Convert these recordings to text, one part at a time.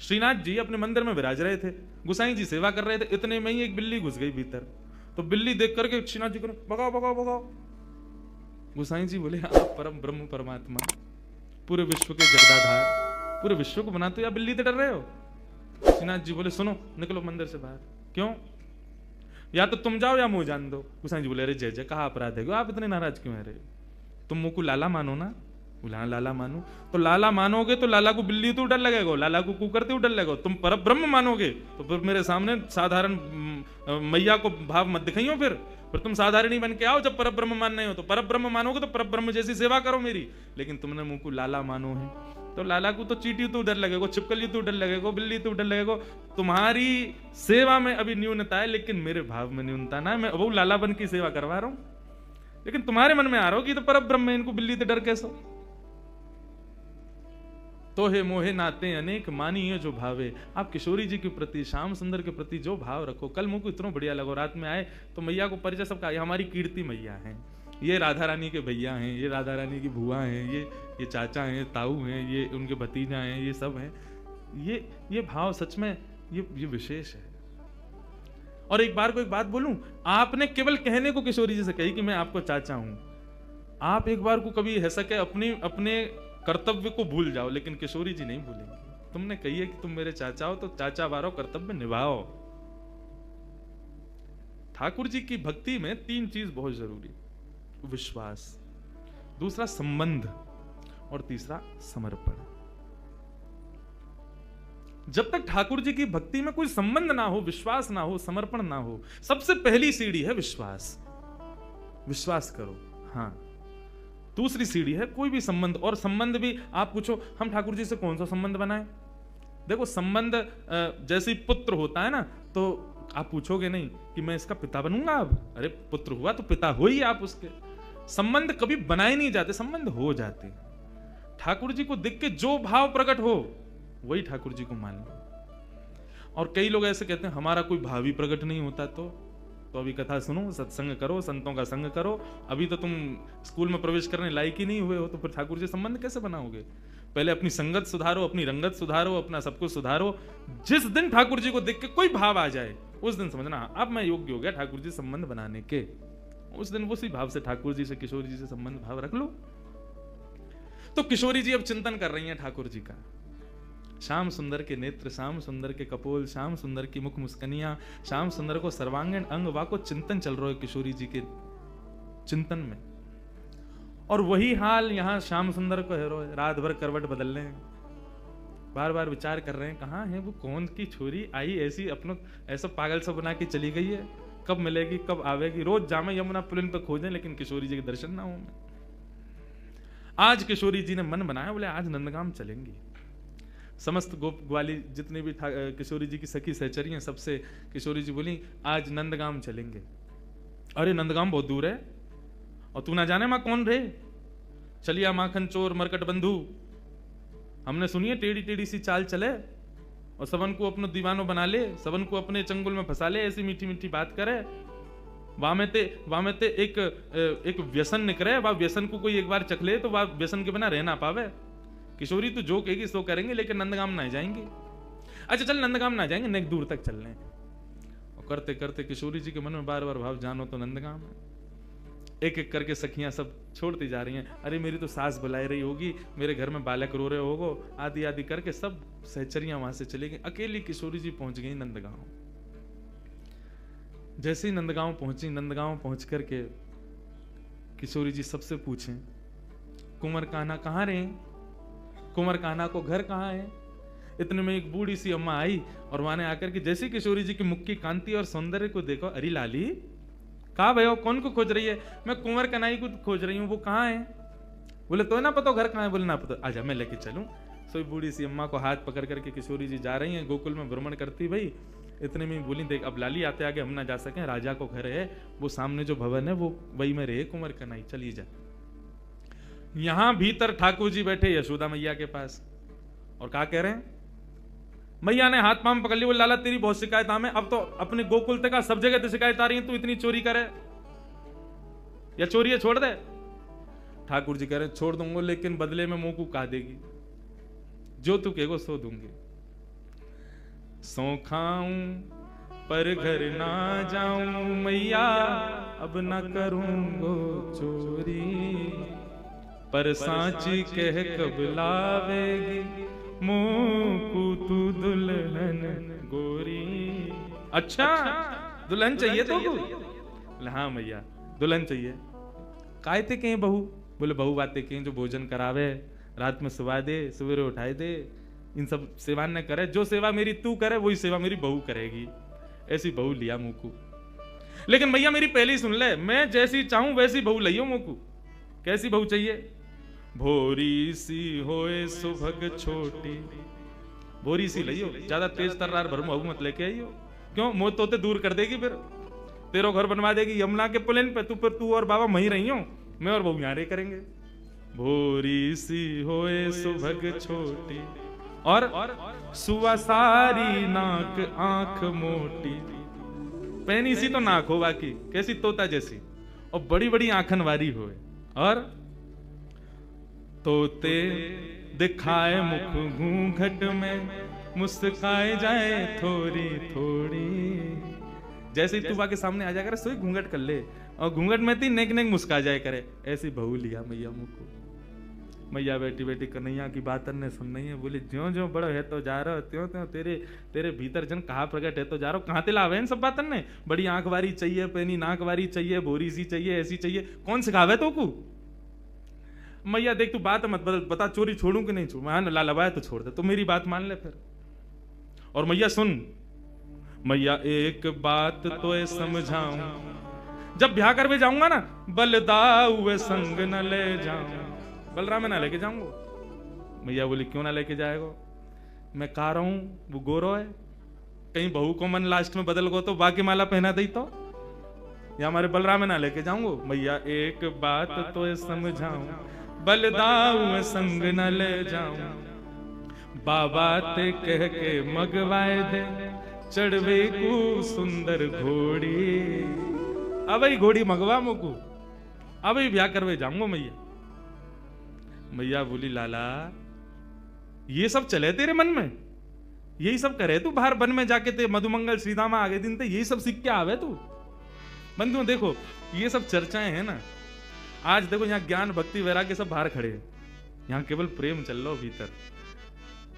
श्रीनाथ जी अपने मंदिर में विराज रहे थे, गुसाई जी सेवा कर रहे थे, इतने में ही एक बिल्ली घुस गई भीतर। तो बिल्ली देख करके श्रीनाथ जी को भगाओ भगाओ भगाओ। गुसाई जी बोले आप परम ब्रह्म परमात्मा, पूरे विश्व के जगदाधार, पूरे विश्व को बनाते हो, या बिल्ली से डर रहे हो? श्रीनाथ जी बोले सुनो, निकलो मंदिर से बाहर। क्यों? या तो तुम जाओ या मुंह जान दो। गुसाई जी बोले अरे जय जय, कहा अपराध है, आप इतने नाराज क्यों है? तुम मुंह को लाला मानो ना। बोला लाला मानो, तो लाला मानोगे तो लाला को बिल्ली तो डर लगेगा, लाला को कू करते डर लगेगा। तुम पर ब्रह्म मानोगे तो फिर मेरे सामने साधारण मैया को भाव मत दिखाइयो। फिर तुम साधारण ही बन के आओ। जब पर ब्रह्म मानना हो तो पर ब्रह्म मानोगे तो पर ब्रह्म जैसी सेवा करो मेरी। लेकिन तुमने मुंह को लाला मानो है, तो लाला को तो चींटी तो डर लगेगा, छिपकली तो डर लगेगा, बिल्ली तो डर लगेगा। तुम्हारी सेवा में अभी न्यूनता है, लेकिन मेरे भाव में न्यूनता ना है। मैं वो लाला बन की सेवा करवा रहा हूं, लेकिन तुम्हारे मन में आ रहा हो कि तो पर ब्रह्म है, इनको बिल्ली से डर कैसे? तो हे मोहे नाते अनेक मानिए जो भावे। आप किशोरी जी के प्रति, श्याम सुंदर के प्रति जो भाव रखो। कल मुझको इतना बढ़िया लगो, रात में आए तो मैया को परिचय सबका, हमारी कीर्ति मैया हैं, ये राधा रानी के भैया हैं, ये राधा रानी की बुआ हैं, ये चाचा हैं, ताऊ हैं, ये उनके भतीजा हैं, ये सब हैं। ये भाव सच में ये विशेष है। और एक बार को एक बात बोलूं, आपने केवल कहने को किशोरी जी से कही कि मैं आपको चाचा हूं। आप एक बार को कभी है सके अपने कर्तव्य को भूल जाओ, लेकिन किशोरी जी नहीं भूलेंगे। तुमने कही है कि तुम मेरे चाचा हो, तो चाचा वारो कर्तव्य निभाओ। ठाकुर जी की भक्ति में 3 चीज बहुत जरूरी, विश्वास, दूसरा संबंध, और तीसरा समर्पण। जब तक ठाकुर जी की भक्ति में कोई संबंध ना हो, विश्वास ना हो, समर्पण ना हो, सबसे पहली सीढ़ी है विश्वास। विश्वास करो, हाँ। दूसरी सीढ़ी है कोई भी संबंध, और संबंध भी आप पूछो हम ठाकुर जी से कौन सा संबंध बनाए। देखो संबंध जैसे पुत्र होता है ना, तो आप पूछोगे नहीं कि मैं इसका पिता बनूंगा अब। अरे पुत्र हुआ तो पिता हो ही आप उसके। संबंध कभी बनाए नहीं जाते, संबंध हो जाते। ठाकुर जी को देख के जो भाव प्रकट हो वही ठाकुर जी को मान लो। और कई लोग ऐसे कहते हैं हमारा कोई भाव ही प्रकट नहीं होता, तो अभी कथा सुनो, सत्संग करो, संतों का संग करो। अभी तो तुम स्कूल में प्रवेश करने लायक ही नहीं हुए हो, तो फिर ठाकुर जी संबंध कैसे बनाओगे? पहले अपनी संगत सुधारो, अपनी रंगत सुधारो, अपना सब कुछ सुधारो। जिस दिन ठाकुर जी को देख के कोई भाव आ जाए, उस दिन समझना अब मैं योग्य हो गया ठाकुर जी संबंध बनाने के। उस दिन उसी भाव से ठाकुर जी से, किशोरी जी से संबंध भाव रख लो। तो किशोरी जी अब चिंतन कर रही हैं ठाकुर जी का। श्याम सुंदर के नेत्र, श्याम सुंदर के कपोल, श्याम सुंदर की मुख मुस्कनियां, श्याम सुंदर को सर्वांगीण अंग वाको चिंतन चल रहा है किशोरी जी के चिंतन में। और वही हाल यहां श्याम सुंदर को है, रात भर करवट बदल रहे हैं, बार बार विचार कर रहे हैं कहां है वो, कौन की छोरी आई ऐसी अपना ऐसा पागल सा बना के चली गई है, कब मिलेगी, कब आवेगी। रोज जामे यमुना पुलिन पर खोजें, लेकिन किशोरी जी के दर्शन ना हो। आज किशोरी जी ने मन बनाया, बोले आज नंदगाम चलेंगी। समस्त गोप ग्वाली जितने भी किशोरी जी की सखी सहचरी हैं, सबसे किशोरी जी बोली आज नंदगाम चलेंगे। अरे नंदगाम बहुत दूर है, और तू ना जाने मां कौन रहे, चलिया माखन चोर मरकट बंधु। हमने सुनिए टेढ़ी टेढ़ी सी चाल चले और सबन को अपना दीवानो बना ले, सबन को अपने चंगुल में फंसा ले, ऐसी मीठी मीठी बात करे। वामेते एक व्यसन निकले, वह व्यसन को कोई एक बार चख ले तो वह व्यसन के बिना रह ना पावे। किशोरी तो जो कहेगी सो करेंगे, लेकिन नंदगाम ना जाएंगे। अच्छा चल नंदगाम ना जाएंगे, नेक दूर तक चल रहे हैं। और करते करते किशोरी जी के मन में बार बार भाव, जानो तो नंदगाम है। एक एक करके सखियां सब छोड़ती जा रही हैं। अरे मेरी तो सास बुलाई रही होगी, मेरे घर में बालक रो रहे होगो, आदि आदि करके सब सहचरियां वहां से चली गई। अकेली किशोरी जी पहुंच गई नंदगांव। जैसे ही नंदगांव पहुंची, नंदगांव पहुंच करके किशोरी जी सबसे पूछें कुंवर कान्हा कहाँ रहे, कुंवर कान्हा को घर कहाँ है। इतने में एक बूढ़ी सी अम्मा आई और वहां आकर के जैसे किशोरी जी की मुख की कांति और सौंदर्य को देखो, अरे लाली कहा भयो, कौन को खोज रही है? मैं कुंवर कन्हई को खोज रही हूँ, वो कहाँ है? बोले तो ना पता घर कहाँ है? बोले ना पता, आजा मैं लेके चलूं। सो बूढ़ी सी अम्मा को हाथ पकड़ करके किशोरी जी जा रही हैं गोकुल में भ्रमण करती। भाई इतने में बोली देख अब लाली आते आगे हम ना जा सके, राजा को घर है, वो सामने जो भवन है वो वही में रहे कुंवर कन्हई, चलिए जा। यहां भीतर ठाकुर जी बैठे यशोदा मैया के पास, और क्या कह रहे हैं? मैया ने हाथ पांव पकड़ ली, बोले लाला तेरी बहुत शिकायत हमें, अब तो अपने गोकुल तक सब जगह तो शिकायत आ रही है, तू इतनी चोरी करे या चोरी है छोड़ दे। ठाकुर जी कह रहे छोड़ दूंगा, लेकिन बदले में मुंह को कहा देगी, जो तू कहेगो सो दूंगी। सो खाऊं पर घर ना जाऊं मैया, अब न करूंगो चोरी, पर सांची कह कब लावेगी मोकू तू दुल्हन गोरी। अच्छा दुल्हन चाहिए तो को? हाँ मैया दुल्हन चाहिए। काय थे कहीं बहू? बोले बहू बातें कहीं जो भोजन करावे, रात में सुवा दे, सवेरे उठाए दे, इन सब सेवा न करे। जो सेवा मेरी तू करे वही सेवा मेरी बहू करेगी। ऐसी बहू लिया मुकू। लेकिन मैया मेरी पहले ही सुन ले, मैं जैसी चाहूं वैसी बहू लियो मुकू। कैसी बहू चाहिए? भोरी सी होए सुभग छोटी। भोरी सी लियो, ज्यादा तेज तर्रार भर बहू मत लेके आइयो। क्यों? मोह तोते दूर कर देगी, फिर तेरो घर बनवा देगी यमुना के प्लेन पे। तू और बाबा वहीं रही हो, मैं और बहू यहाँ रहे करेंगे। भोरी सी होए सुभग छोटी और सुवा सारी नाक आंख मोटी। पहनी सी तो नाक हो बाकी कैसी तोता जैसी, और बड़ी बड़ी आंखन वारी होए, और तोते दिखाए मुख घूंघट में, मुस्काए जाए थोड़ी थोड़ी। जैसे ही तू बाके सामने आ जाया करे सोई घूंघट कर ले, और घूंघट में ती नेक नेक मुस्का जाए करे। ऐसी बहू लिया मैया मुझको। मैया बेटी बेटी कन्हैया की बात ने सुन नहीं है। बोले ज्यो ज्यो बड़ा है तो जा रहा, त्यों त्यों तेरे भीतर जन कहा प्रकट है तो जा रहा। कहाँ ते लावे इन सब बातन ने? बड़ी आंख वारी चाहिए, पैनी नाक वारी चाहिए, भोरी सी चाहिए, ऐसी चाहिए। कौन सिखावे तो को? मैया देख तू बात मत बदल, बता चोरी छोड़ू कि नहीं छोड़ू। हाँ लालबाए तो छोड़ दे, तो मेरी बात मान ले फिर। और मैया सुन, मैया एक बात तो समझाऊं, जब ब्याह करवे जाऊंगा ना, बलदाऊ संग न ले जाऊं। बलराम में ना लेके जाऊंगा। मैया बोली क्यों ना लेके जाएगा? मैं कह रहा हूं वो गोरो है, कहीं बहू को मन लास्ट में बदल गो तो बाकी माला पहना दी तो, या हमारे बलराम में ना लेके जाऊंगा। मैया एक बात तो समझाऊं, बलदाऊ संग न ले जाऊं। बाबा ते कह के मगवाए दे, चढ़वे को सुंदर घोड़ी। अब घोड़ी मगवा मुकू, अब ब्याह करवे जाऊंगा। मैया बोली लाला ये सब चले तेरे मन में? यही सब करे तू बाहर वन में जाके? ते मधुमंगल श्रीदामा आगे दिन ते यही सब सीख के आवे तू? बंधुओं देखो ये सब चर्चाएं हैं ना, आज देखो यहाँ ज्ञान भक्ति वैराग्य सब बाहर खड़े हैं, यहाँ केवल प्रेम चल रहा भीतर।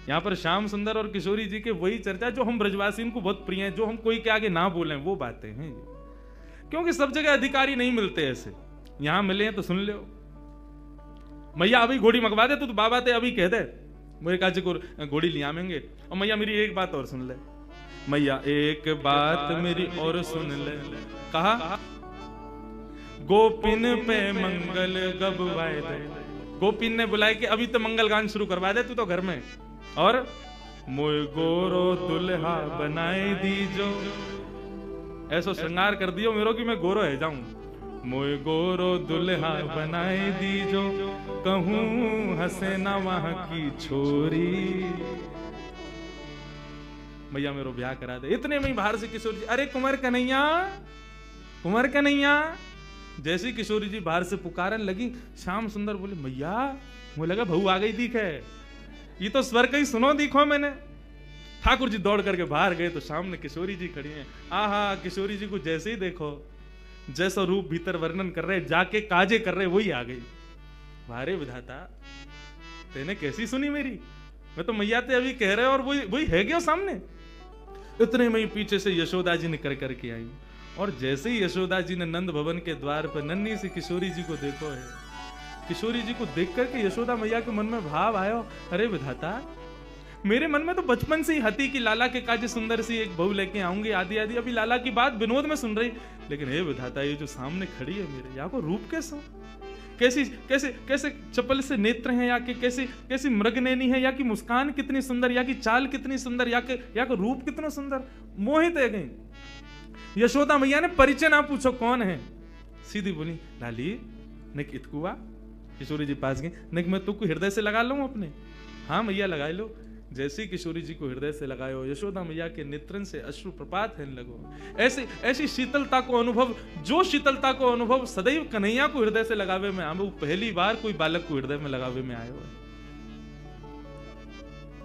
यहाँ पर श्याम सुंदर और किशोरी जी के वही चर्चा जो हम ब्रजवासी को बहुत प्रिय है, जो हम कोई के आगे ना बोले वो बातें हैं। क्योंकि सब जगह अधिकारी नहीं मिलते ऐसे, यहां मिले हैं तो सुन लो। मैया अभी घोड़ी मंगवा दे, तू तो बाबा थे अभी कह दे मेरे काजी को घोड़ी ले आवेंगे। और मैया मेरी एक बात और सुन ले, मैया एक बात मेरी और सुन ले। कहा गोपिन पे मंगल गबवाए दे। गोपिन ने बुलाया कि अभी तो मंगल गान शुरू करवा दे तू तो घर में, और मोय गोरो दुल्हा बनाए दीजो। ऐसा श्रृंगार कर दियो मेरो कि मैं गोरो है जाऊं। मोय गोरो दुल्हा बनाए दीजो, कहूं हंसे ना वहां की छोरी। मैया मेरो ब्याह करा दे। इतने में बाहर से किशोरी जी, अरे कुंवर कन्हैया, कुंवर कन्हैया। जैसी किशोरी जी बाहर से पुकारन लगी, श्याम सुंदर बोले मैया, मुझे लगा बहू आ गई दिख है, ये तो स्वर कहीं सुनो दिखो मैंने। ठाकुर जी दौड़ करके बाहर गए तो सामने किशोरी जी खड़ी हैं। आहा, किशोरी जी को जैसे ही देखो, जैसा रूप भीतर वर्णन कर रहे, जाके काजे कर रहे, वही आ गई। वारे विधाता, तेने कैसी सुनी मेरी? मैं तो मैया ते अभी कह रहे और वही है क्या सामने? इतने में ही पीछे से यशोदा जी निकल करके आई, और जैसे ही यशोदा जी ने नंद भवन के द्वार पर नन्ही सी किशोरी जी को देखो है, किशोरी जी को देख करके यशोदा मैया के मन में भाव आयो, अरे विधाता, मेरे मन में तो बचपन से ही हती कि लाला के काजे सुंदर सी एक बहू लेके आऊंगी आदि आदि। अभी लाला की बात विनोद में सुन रही, लेकिन हे विधाता, ये जो सामने खड़ी है मेरे, या को रूप कैसा, कैसी कैसे कैसे चपल से नेत्र हैं, या के कैसी कैसी मृगनैनी है, या की मुस्कान कितनी सुंदर, या की चाल कितनी सुंदर, या के रूप कितना सुंदर। मोहित है गई। यशोदा मैया ने परिचय ना पूछो कौन है, सीधी बोली लाली निक इतकुआ। किशोरी जी पास गई, निक मैं तुमको हृदय से लगा लूं अपने। हाँ मैया लगा लो। जैसे किशोरी जी को हृदय से लगायो, यशोदा मैया के नेत्रन से अश्रु प्रपात है लगो। ऐसी शीतलता को अनुभव, जो शीतलता को अनुभव सदैव कन्हैया को हृदय से लगावे में आवे, वो पहली बार कोई बालक को हृदय में लगावे में आयो है।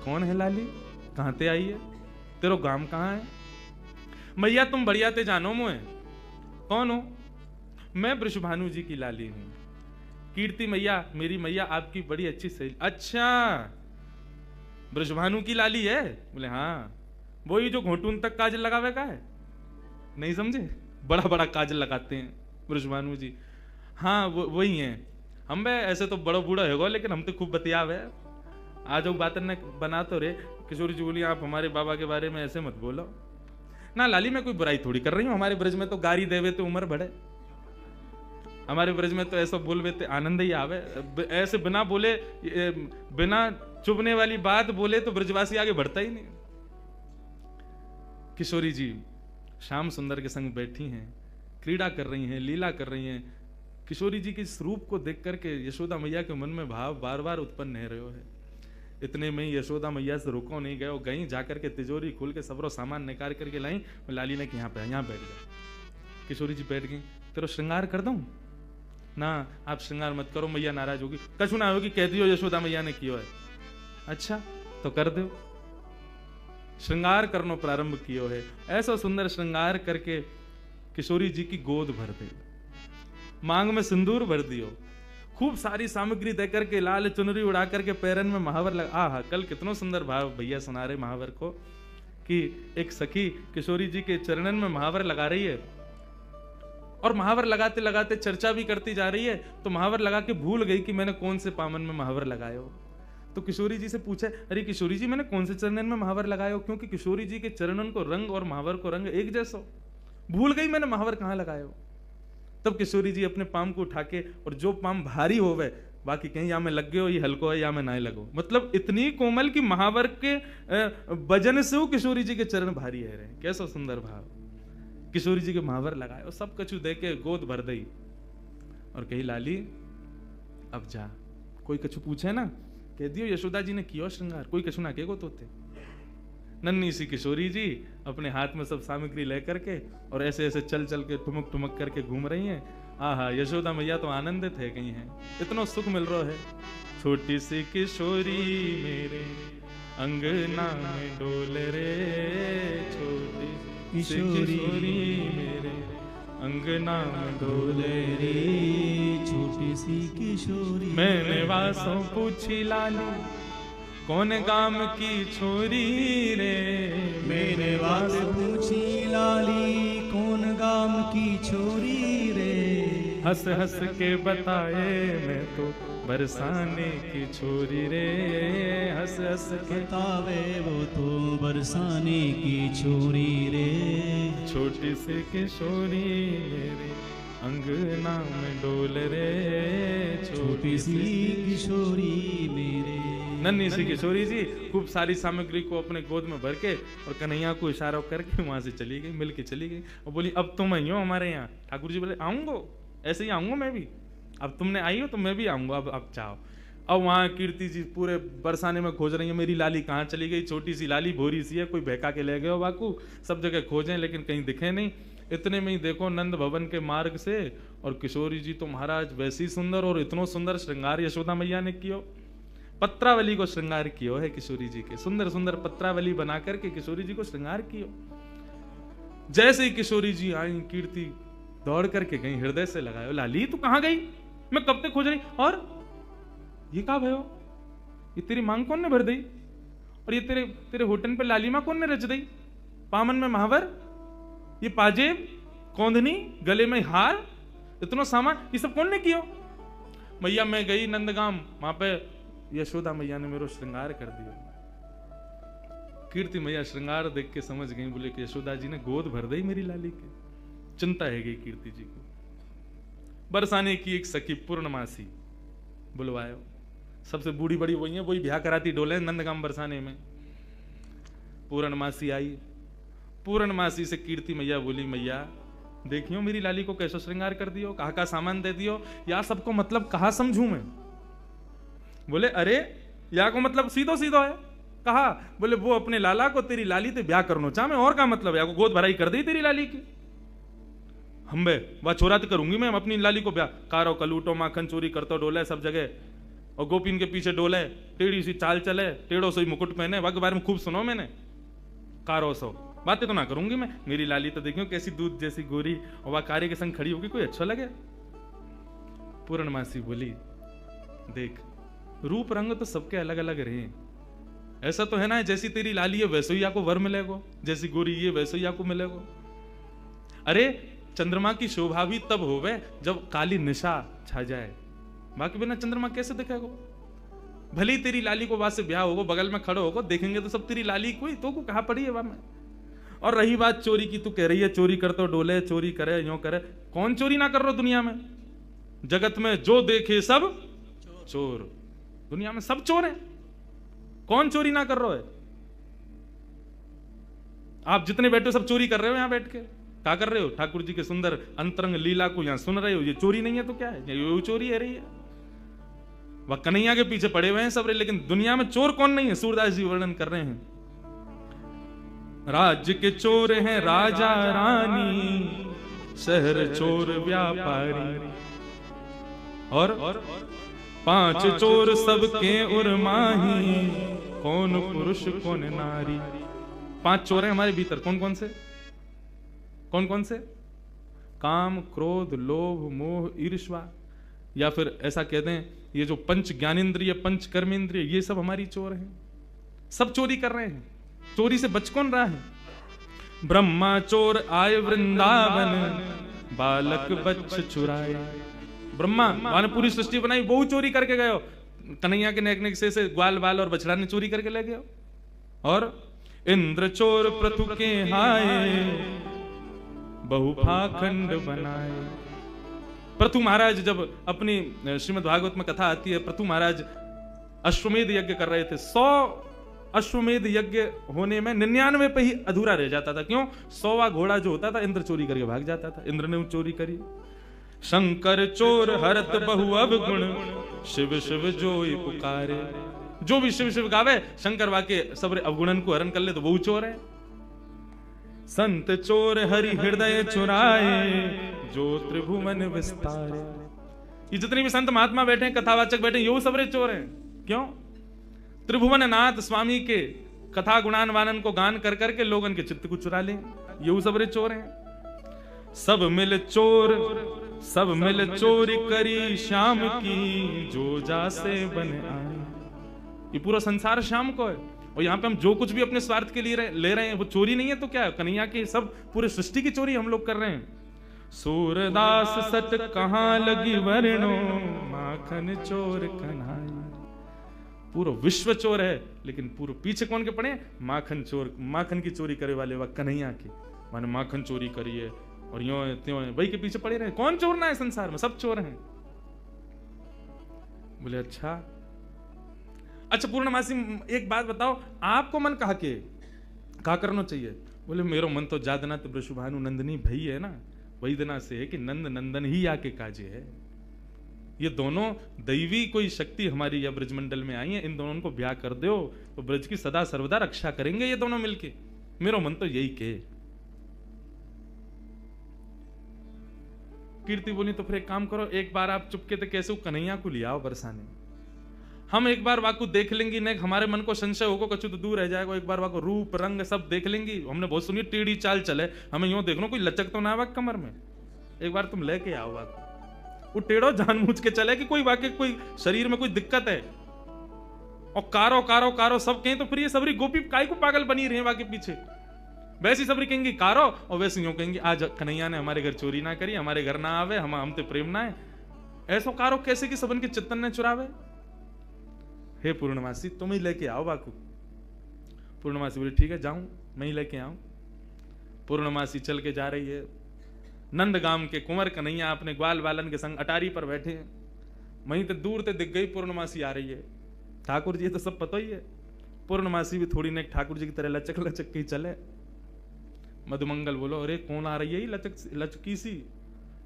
कौन है लाली, कहां ते आई है? तेरो गांव कहाँ है? मैया तुम बढ़िया ते जानो मुझे। कौन हो? मैं वृषभानु जी की लाली हूं। कीर्ति मैया, मेरी मैया आपकी बड़ी अच्छी सहेली। अच्छा, वृषभानु की लाली है? बोले हाँ। वही जो घोटून तक काजल लगावे का है? नहीं समझे? बड़ा बड़ा काजल लगाते हैं वृषभानु जी। हाँ वही हैं। हम बे ऐसे तो बड़ा बूढ़ा होगा, लेकिन हम तो खूब बतियाव है। आज वो बात ने बना तो रे। किशोरी जी बोली आप हमारे बाबा के बारे में ऐसे मत बोलो ना। लाली मैं कोई बुराई थोड़ी कर रही हूँ। हमारे ब्रज में तो गारी देवे तो उम्र बढ़े। हमारे ब्रज में तो ऐसा बोलवे तो आनंद ही आवे। ऐसे बिना बोले, बिना चुभने वाली बात बोले तो ब्रजवासी आगे बढ़ता ही नहीं। किशोरी जी श्याम सुंदर के संग बैठी हैं, क्रीड़ा कर रही हैं, लीला कर रही हैं। किशोरी जी के इस रूप को देख करके यशोदा मैया के मन में भाव बार बार उत्पन्न हो रहे है। इतने में यशोदा मैया से रुको नहीं गए, गई जाकर के तिजोरी खोल के सबरो सामान निकाल करके लाई। लाली ने कि यहाँ पे यहाँ बैठ गया। किशोरी जी बैठ गई। तेरो श्रृंगार कर दूं? ना आप श्रृंगार मत करो, मैया नाराज होगी। कछु ना होगी, कह दियो यशोदा मैया ने कियो है। अच्छा तो कर दो। श्रृंगार करनो प्रारंभ कियो है। ऐसा सुंदर श्रृंगार करके किशोरी जी की गोद भर दे, मांग में सिंदूर भर दियो, खूब सारी सामग्री दे करके, लाल चुनरी उड़ा करके पैरन में महावर लगा। आहा, कल कितना सुंदर भाव भैया सुना रहे महावर को कि एक सखी किशोरी जी के चरणन में महावर लगा रही है और महावर लगाते लगाते चर्चा भी करती जा रही है। तो महावर लगा के भूल गई कि मैंने कौन से पामन में महावर लगाए हो। तो किशोरी जी से पूछे, अरे किशोरी जी मैंने कौन से चरणन में महावर लगाए हो? क्योंकि किशोरी जी के चरणन को रंग और महावर को रंग एक जैसा, भूल गई मैंने महावर कहाँ लगाए हो। तब किशोरी जी अपने पाम को उठा के, और जो पाम भारी होवे बाकी कहीं या में लग गए हो, ये हल्को है या में ना लगो, मतलब इतनी कोमल की महावर के वजन से वो किशोरी जी के चरण भारी है रहे। कैसा सुंदर भाव। किशोरी जी के महावर लगाए और सब कछु दे के गोद भर दई और कही लाली अब जा। कोई कछु पूछे ना कह दियो यशोदा जी ने किया श्रृंगार, कोई कछु ना केगो तोते। नन्ही सी किशोरी जी अपने हाथ में सब सामग्री लेकर के और ऐसे ऐसे चल चल के ठुमक ठुमक करके घूम रही हैं। आहा, यशोदा मैया तो आनंदित है गई हैं, इतना सुख मिल रहा है। छोटी सी किशोरी मेरे अंगना में डोल रे, छोटी किशोरी मेरे अंगना में डोले रे, छोटी सी किशोरी। मैंने वासों पूछी लाली कौन गाम की छोरी रे, मैंने वास पूछी लाली कौन गाम की छोरी रे। हंस हंस के बताए मैं तो बरसाने की छोरी रे, हंस हंस के बतावे वो तो बरसाने की छोरी रे। छोटी सी किशोरी मेरे अंगना में डोल रे, छोटी सी किशोरी मेरे। नन्ही सी किशोरी जी खूब सारी सामग्री को अपने गोद में भर के और कन्हैया को इशारा करके वहां से चली गई, मिल के चली गई और बोली अब तुम आई हो हमारे यहाँ। ठाकुर जी बोले आऊंगो, ऐसे ही आऊंगा मैं भी, अब तुमने आई हो तो मैं भी आऊंगा, अब चाहो। अब वहाँ कीर्ति जी पूरे बरसाने में खोज रही है मेरी लाली कहाँ चली गई। छोटी सी लाली भोरी सी है, कोई बहका के ले गए हो बाकू, सब जगह खोजें लेकिन कहीं दिखे नहीं। इतने में ही देखो नंद भवन के मार्ग से और किशोरी जी तो महाराज वैसी सुंदर और इतना सुंदर श्रृंगार यशोदा मैया ने कियो, पत्रावली को श्रृंगार कियो है किशोरी जी के, सुंदर सुंदर पत्रावली बना करके किशोरी जी को श्रृंगार कियो। जैसे ही किशोरी जी आई कीर्ति दौड़ करके गई, हृदय से लगायो लाली तू कहाँ गई, मैं कब तक खोज रही, और ये कहा भयो, ये तेरी मांग कौन ने भर दी, और ये तेरे तेरे होटन पे लालिमा कौन ने रच दी, पामन में महावर, ये पाजेब, कौंधनी, गले में हार, इतना सामान ये सब कौन ने किया। मैया मैं गई नंदगाम, वहां पे यशोदा मैया ने मेरा श्रृंगार कर दिया। कीर्ति मैया श्रृंगार देख के समझ गई, बोले कि यशोदा जी ने गोद भर दी मेरी लाली के। चिंता है गई कीर्ति जी को। बरसाने की एक सखी पूर्णमासी बुलवायो, सबसे बूढ़ी बड़ी वही है, वही ब्याह कराती डोले नंदगाम बरसाने में। पूर्णमासी आई, पूर्णमासी से कीर्ति मैया बोली मैया देखियो मेरी लाली को कैसे श्रृंगार कर दियो, कहा का सामान दे दियो, या सबको मतलब कहा समझू मैं। बोले अरे या को मतलब सीधो सीधो है, कहा बोले वो अपने लाला को तेरी लाली ते ब्याह करनो चाह मैं, और का मतलब है, को गोद भराई कर दी तेरी लाली की। हम बे वह छोरा तो करूंगी मैं अपनी लाली को ब्याह, कारो कलूटो माखन चोरी करतो डोले सब जगह, और गोपीन के पीछे डोले, टेढ़ी सी चाल चले, टेढ़ो से मुकुट पहने, वह के बारे में खूब सुनो मैंने, कारो सो, बातें तो ना करूंगी मैं, मेरी लाली तो देखियो कैसी दूध जैसी गोरी, और वह कार्य के संग खड़ी होगी, कोई अच्छा लगे। पूर्णमासी बोली, देख रूप रंग तो सबके अलग अलग रहे, ऐसा तो है ना जैसी तेरी लाली है वैसे ही आपको वर मिलेगा, जैसी गोरी ये वैसे ही आपको मिलेगा। अरे चंद्रमा की शोभा भी तब होवे जब काली निशा छा जाए, बाकी बिना चंद्रमा कैसे दिखेगा। भले ही तेरी लाली को वहां से ब्याह होगा, बगल में खड़ो होगा, देखेंगे तो सब तेरी लाली कोई तो को कहा पड़ी है वहां में। और रही बात चोरी की, तू कह रही है चोरी कर तो डोले, चोरी करे यूं करे, कौन चोरी ना कर रहा दुनिया में? जगत में जो देखे सब चोर, दुनिया में सब चोर हैं, कौन चोरी ना कर रहा है? आप जितने बैठे हो सब चोरी कर रहे हो। यहां बैठ के क्या कर रहे हो? ठाकुर जी के सुंदर अंतरंग लीला को यहां सुन रहे हो, ये चोरी नहीं है तो क्या है? ये चोरी है रही है। वह कन्हैया के पीछे पड़े हुए हैं सब, लेकिन दुनिया में चोर कौन नहीं है? सूरदास जी वर्णन कर रहे हैं, राज्य के चोर हैं राजा रानी, शहर चोर व्यापारी, और 5 चोर सबके उर्माही, कौन पुरुष कौन नारी। 5 चोर हैं हमारे भीतर, कौन कौन से? कौन कौन से? काम, क्रोध, लोभ, मोह, ईर्ष्या, या फिर ऐसा कहते हैं ये जो पंच ज्ञानेंद्रिय, पंच कर्मेंद्रिय, ये सब हमारी चोर हैं, सब चोरी कर रहे हैं। चोरी से बच कौन रहा है? ब्रह्मा चोर आए वृंदावन, बालक बच्च चुराए। ब्रह्मा ने पूरी सृष्टि बनाई, वो चोरी करके गए हो। कन्हैया के नेक नेक से ग्वाल बाल और बछड़ा ने चोरी करके ले गए। और इंद्र चोर पृथु के हाय, बहु पाखंड बनाए। पृथु महाराज जब अपनी श्रीमद् भागवत में कथा आती है, पृथु महाराज अश्वमेध यज्ञ कर रहे थे। 100 अश्वमेध यज्ञ होने में 99 पे ही अधूरा रह जाता था। क्यों? 100वां घोड़ा जो होता था इंद्र चोरी करके भाग जाता था। इंद्र ने चोरी करी। शंकर चोर हरत बहु अवगुण, शिव शिव जोई पुकारे। जो भी शिव शिव गावे, शंकर वाके सब अवगुणन को हरण कर ले तो वो चोर है। संत चोर हरि हृदय चुराए, जो त्रिभुवन विस्तारे। ये जितने भी संत महात्मा बैठे हैं, कथावाचक बैठे हैं, ये सबरे चोर हैं। क्यों? त्रिभुवन नाथ स्वामी के कथा गुणान वानन को गान कर करके लोगन के चित्त को चुरा ले, ये सबरे चोर हैं। सब मिल चोर, सब मिल चोरी करी श्याम की, जो जासे बन आए। ये पूरा संसार श्याम को है, और यहाँ पे हम जो कुछ भी अपने स्वार्थ के लिए ले रहे हैं वो चोरी नहीं है तो क्या है? कन्हैया की सब पूरे सृष्टि की चोरी हम लोग कर रहे हैं। सूरदास सट कहाँ लगी वर्णो, माखन चोर कन्हैया। पूरा विश्व चोर है, लेकिन पूरे पीछे कौन के पड़े? माखन चोर, माखन की चोरी करे वाले वह कन्हैया की। माने माखन चोरी करी है और यो है त्यों है, वही के पीछे पड़े रहे। कौन चोर ना है संसार में? सब चोर हैं। बोले अच्छा पूर्णमासी एक बात बताओ, आपको मन कहा करना चाहिए? बोले मेरो मन तो जादनाथ वृषभानु नंदनी भई है ना, वही दिना से है कि नंद नंदन ही आके काजे है। ये दोनों दैवी कोई शक्ति हमारी या ब्रजमंडल में आई है, इन दोनों को ब्याह कर दो तो ब्रज की सदा सर्वदा रक्षा करेंगे ये दोनों मिलके। मेरो मन तो यही के। कीर्ति बोली तो फिर एक काम करो, एक बार आप चुपके थे कैसे कन्हैया को ले आओ बरसाने। हम एक बार वाकु देख लेंगी, नहीं हमारे मन को संशय होगा, कछु तो दूर रह जाएगा। एक बार वाको रूप रंग सब देख लेंगी। हमने बहुत सुनी टेढ़ी चाल चले, हमें यूं देखना कोई लचक तो ना आवा कमर में। एक बार तुम लेके आओ वाको, वो टेढ़ो जानबूझ के चले कि कोई वाकई कोई शरीर में कोई दिक्कत है। और कारो कारो कारो सब कहें तो फिर ये सबरी गोपी काय को पागल बनी रहे वाके पीछे। वैसी सबरी कहेंगी कारो, और वैसे यूं कहेंगी आज कन्हैया ने हमारे घर चोरी ना करी, हमारे घर ना आवे, हमते प्रेम ना है। ऐसो कारो कैसे कि सबन के चित्तन ने चुरावे। हे पूर्णमासी तुम ही लेके आओ वाकू। पूर्णमासी बोली ठीक है जाऊं, मैं ही लेके आऊं। पूर्णमासी चल के जा रही है। नंदगाम के कुंवर कन्हैया अपने ग्वाल बालन के संग अटारी पर बैठे हैं। वहीं तो दूर से दिख गई पूर्णमासी आ रही है। ठाकुर जी तो सब पता ही है, पूर्णमासी भी थोड़ी ने ठाकुर जी की तरह लचक लचक के चले। मधुमंगल बोलो अरे कौन आ रही है लचक लचकी सी?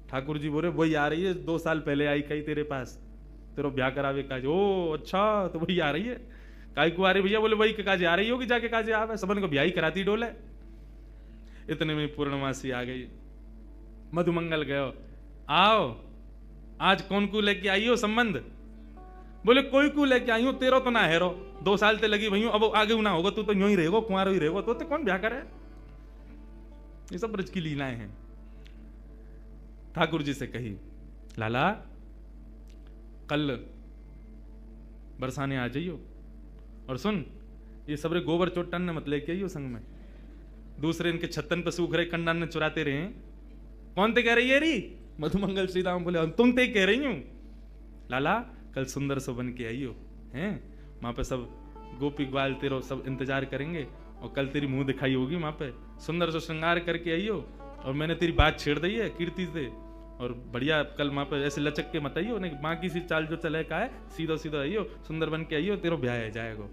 ठाकुर जी बोले वही आ रही है, 2 साल पहले आई कही तेरे पास, तेरा ब्याह करावे काज। ओ अच्छा, तो वही आ रही है। काय को आ रही भैया? बोले वही के काजे आ रही होगी, जाके काजे आवे, सबन को ब्याह ही कराती डोले। इतने में पूर्णमासी आ गई। मधुमंगल गयो, आओ आज कौन को लेके आई हो संबंध? बोले कोई क्यों लेके आई हूं, तेरो तो ना हेरो, 2 साल ते लगी भई, अब आगे ना होगा, तू तो यूं ही रहेगो, कुंवारो ही रहेगो, तो कौन ब्याह करे। ये सब ब्रज की लीलाएं हैं। ठाकुर जी से कही, लाला कल बरसाने आ जाइयो, और सुन ये सबरे गोबर चोटन ने मत लेके आइयो संग में, दूसरे इनके छत्तन पे सूख रहे कंडन ने चुराते रहे हैं। कौन ते कह रही है री? मधुमंगल श्री राम बोले तुम ते कह रही हूं। लाला कल सुंदर से बन के आइयो, हैं वहां पे सब गोपी ग्वाल तेरो सब इंतजार करेंगे, और कल तेरी मुंह दिखाई होगी वहां पे, सुंदर से श्रृंगार करके आइयो, और मैंने तेरी बात छेड़ दी है कीर्ति से, और बढ़िया कल वहां पे ऐसे लचक के मत आइयो, नहीं माँ की सी चाल जो चले का है, सीधा सीधा आइयो, सुंदर बन के आइयो, तेरो ब्याह जाएगा।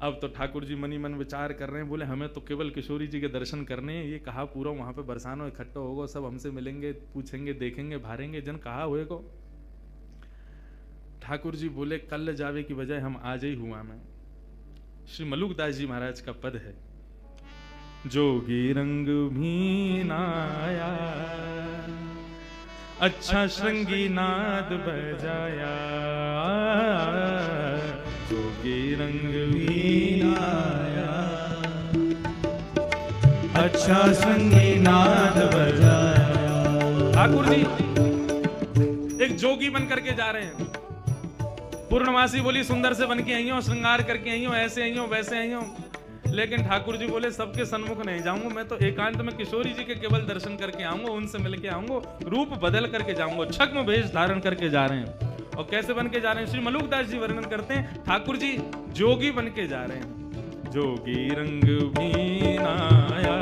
अब तो ठाकुर जी मनी मन विचार कर रहे हैं, बोले हमें तो केवल किशोरी जी के दर्शन करने हैं, ये कहा पूरा वहां पे बरसानो इकट्ठा होगा, सब हमसे मिलेंगे, पूछेंगे, देखेंगे, भारेंगे, जन कहा हुए को। ठाकुर जी बोले कल जावे की बजाय हम आज ही हुआ में। श्री मलुकदास जी महाराज का पद है, जोगी रंग भी नाया, अच्छा श्रृंगी नाद बजाया, जोगी रंग भी नाया, अच्छा श्रृंगी नाद बजाया। ठाकुर जी एक जोगी बन करके जा रहे हैं। पूर्णमासी बोली सुंदर से बन के आई हो, श्रृंगार करके आई हो, ऐसे आई हो, वैसे आई हो, लेकिन ठाकुर जी बोले सबके सन्मुख नहीं जाऊंगा, मैं तो एकांत में किशोरी जी के केवल दर्शन करके आऊंगा, उनसे मिलके आऊंगा, रूप बदल करके जाऊंगा। छद्म वेश धारण करके जा रहे हैं। और कैसे बन के जा रहे हैं? श्री मलुकदास जी वर्णन करते हैं, ठाकुर जी जोगी बन के जा रहे हैं। जोगी रंग भी नाया,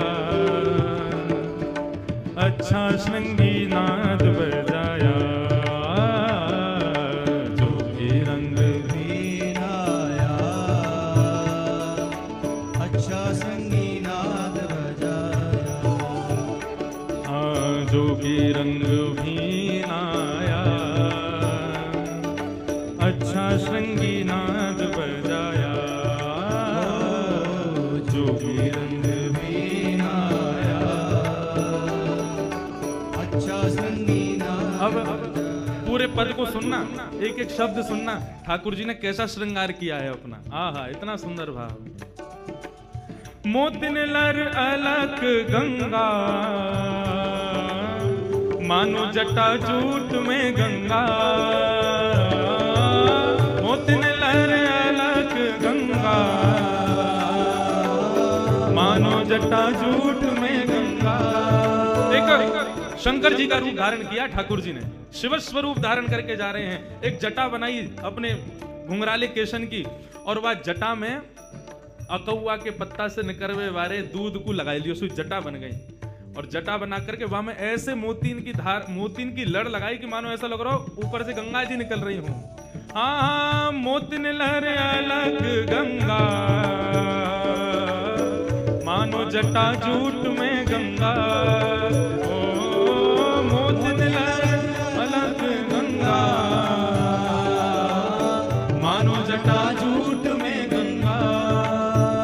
अच्छा श्रृंगी नाद बजाया, जोगी रंग भी नाया, अच्छा श्रृंगी नाद बजाया। हाँ जोगी रंग भी नाया, अच्छा श्रृंगी नाद बजाया, जोगी रंग भी नाया, अच्छा श्रृंगी नाद। अब पूरे पद को सुनना, एक एक शब्द सुनना, ठाकुर जी ने कैसा श्रृंगार किया है अपना। आहा इतना सुंदर भाव। मोतिन लर अलक गंगा, मानो जटा जूट में गंगा, मोतिन लहर अलक गंगा, मानो जटा जूट में गंगा। एक शंकर जी का रूप धारण किया ठाकुर जी ने, शिव स्वरूप धारण करके जा रहे हैं। एक जटा बनाई अपने घुंघराले केशन की, और वह जटा में अकौआ के पत्ता से निकरवे वारे दूध को लगाई लियो, उसकी जटा बन गई। और जटा बना करके वहां में ऐसे मोतीन की धार, मोतीन की लड़ लगाई कि मानो ऐसा लग रहा हो ऊपर से गंगा जी निकल रही हूं। हाँ मोतिन लहर अलग गंगा, मानो जटा जूट में गंगा, ओ मोतिन लहर अलग गंगा, मानो जटा जूट में गंगा,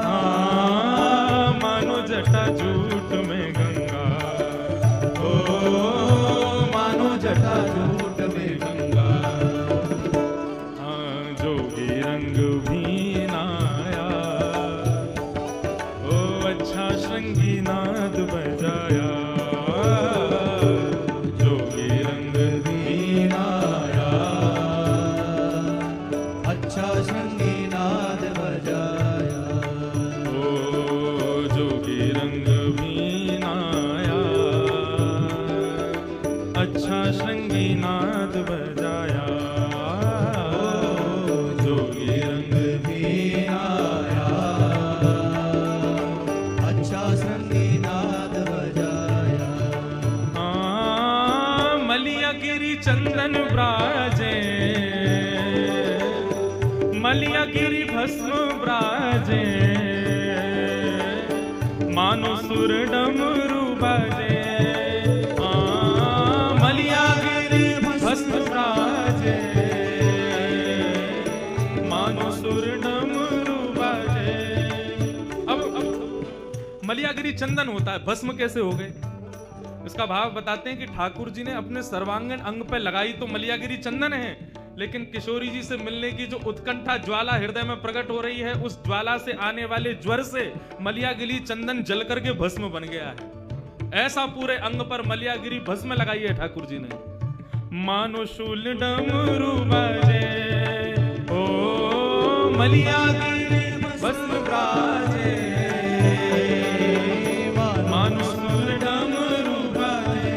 हाँ मानो जटा जूट में गंगा, ओ मानो जटा जूट में गंगा। हाँ जोगी रंग भी नाया, ओ अच्छा श्रृंगी नाद बजाया, जोगी रंग भी नाया, अच्छा श्रृंगी नाद बजाया, ओ जोगी रंग भी नाया, अच्छा श्रृंगी नाद बजाया, जोगी रंग भी आया, अच्छा श्रृंगी नाद बजाया। हाँ मलिया गिरी चंदन ब्राजे, मलिया गिरी भस्म ब्राजे, मानो सुर डमरू बाजे, मलिया गिरी भस्म ब्राजे, मानो सुर डमरू बाजे। अब मलियागिरी चंदन होता है, भस्म कैसे हो गए? इसका भाव बताते हैं कि ठाकुर जी ने अपने सर्वांगीण अंग पे लगाई तो मलियागिरी चंदन है, लेकिन किशोरी जी से मिलने की जो उत्कंठा ज्वाला हृदय में प्रकट हो रही है, उस ज्वाला से आने वाले ज्वर से मलियागिरी चंदन जल करके भस्म बन गया है। ऐसा पूरे अंग पर मलियागिरी भस्म लगाई है ठाकुर जी ने। मानो शूल डमरू बजे, ओ मलियागिरी भस्म ब्राजे, मानो शूल डमरू बजे,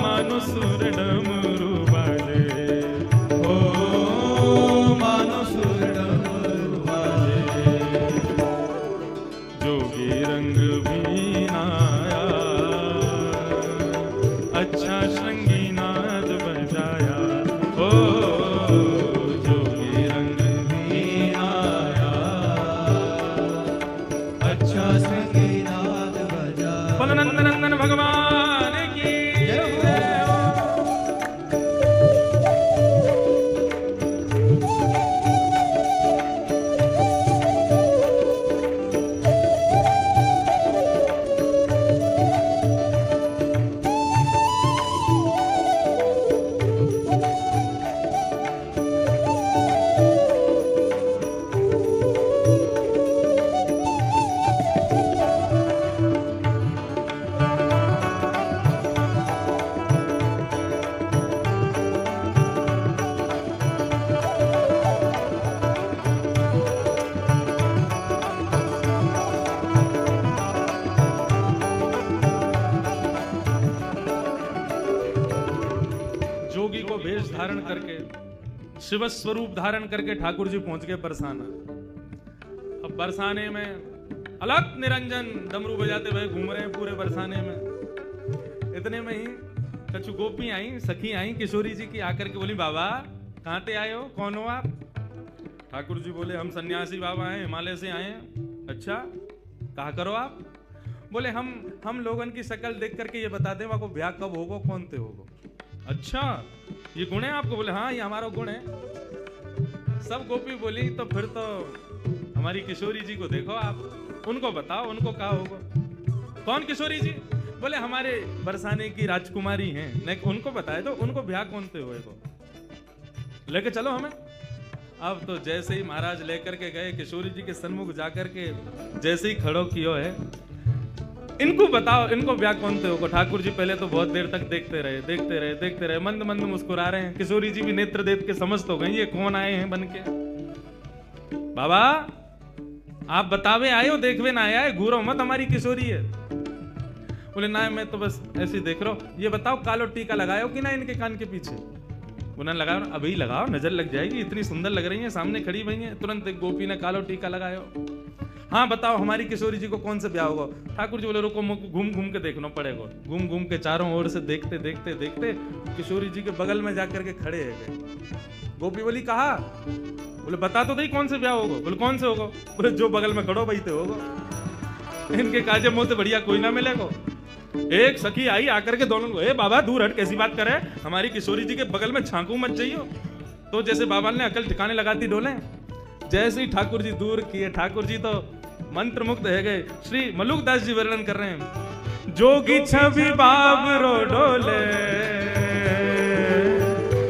मानो शूल डमरू बजे, ओ मानो शूल डमरू बजे, जोगी रंग भी नाया, अच्छा श्रृंगी नाद बजाया, ओ जोगी रंग भी आया, अच्छा श्रृंगी नाद बजाया। बोलो नंदनंदन भगवान की जय हो। जोगी को वेश धारण करके, शिव स्वरूप धारण करके ठाकुर जी पहुंच गए बरसाना। अब बरसाने में अलग निरंजन डमरू बजाते हुए घूम रहे हैं पूरे बरसाने में। इतने में ही कछु गोपी आई, सखी आई किशोरी जी की, आकर के बोली, बाबा कहाँ से आए हो, कौन हो आप? ठाकुर जी बोले, हम सन्यासी बाबा हैं, हिमालय से आए हैं। अच्छा, कहा करो आप? बोले, हम लोगन की शक्ल देख करके ये बताते हैं आपको ब्याह कब होगा, कौन से होगा। अच्छा, ये गुण है आपको? बोले, हाँ, ये हमारा गुण है। सब गोपी बोली, तो फिर तो हमारी किशोरी जी को देखो आप, उनको बताओ, उनको कहा होगा। कौन किशोरी जी? बोले, हमारे बरसाने की राजकुमारी हैं, नहीं उनको बताए तो उनको ब्याह कौन से हुए को लेके चलो हमें। अब तो जैसे ही महाराज लेकर के गए किशोरी जी के सन्मुख जाकर के जैसे ही खड़ो कियो है, इनको बताओ, इनको ब्याह कौन से होगा। ठाकुर जी पहले तो बहुत देर तक देखते रहे, मंद मंद मुस्कुरा रहे हैं। किशोरी जी भी नेत्र देख के समझ तो गई ये कौन आए हैं बन के। बाबा आप बतावे आए हो, देखवे ना आया है, घूरो मत, हमारी किशोरी है। बोले, ना मैं तो बस ऐसे ही देख रहा हूं। ये बताओ कालो टीका लगाओ कि ना इनके कान के पीछे? उन्होंने लगाओ, अभी लगाओ, नजर लग जाएगी, इतनी सुंदर लग रही है, सामने खड़ी हुई है। तुरंत एक गोपी ने कालो टीका लगायो। हाँ बताओ हमारी किशोरी जी को कौन से ब्याह होगा? ठाकुर जी बोले, रुको, घूम घूम के देखना पड़ेगा। घूम घूम के चारों ओर से देखते देखते देखते किशोरी जी के बगल में जाकर के खड़े हैं। गोपी बोली, कहा? बोले, बता तो दे कौन से ब्याह होगा। बोले, कौन से होगा? बोले, जो बगल में खड़ो वही तो होगा। इनके काजे मुंह से बढ़िया कोई ना मिलेगा। एक सखी आई आकर के दोनों को, ए बाबा दूर हट, कैसी बात करे, हमारी किशोरी जी के बगल में झांकू मत जाइयो। तो जैसे बाबा ने अकल ठिकाने लगाती डोले, जैसे ही ठाकुर जी दूर किए, ठाकुर जी तो मंत्र मुक्त है गए। श्री मलुकदास जी वर्णन कर रहे हैं, जोगी छवि बाबरो डोले,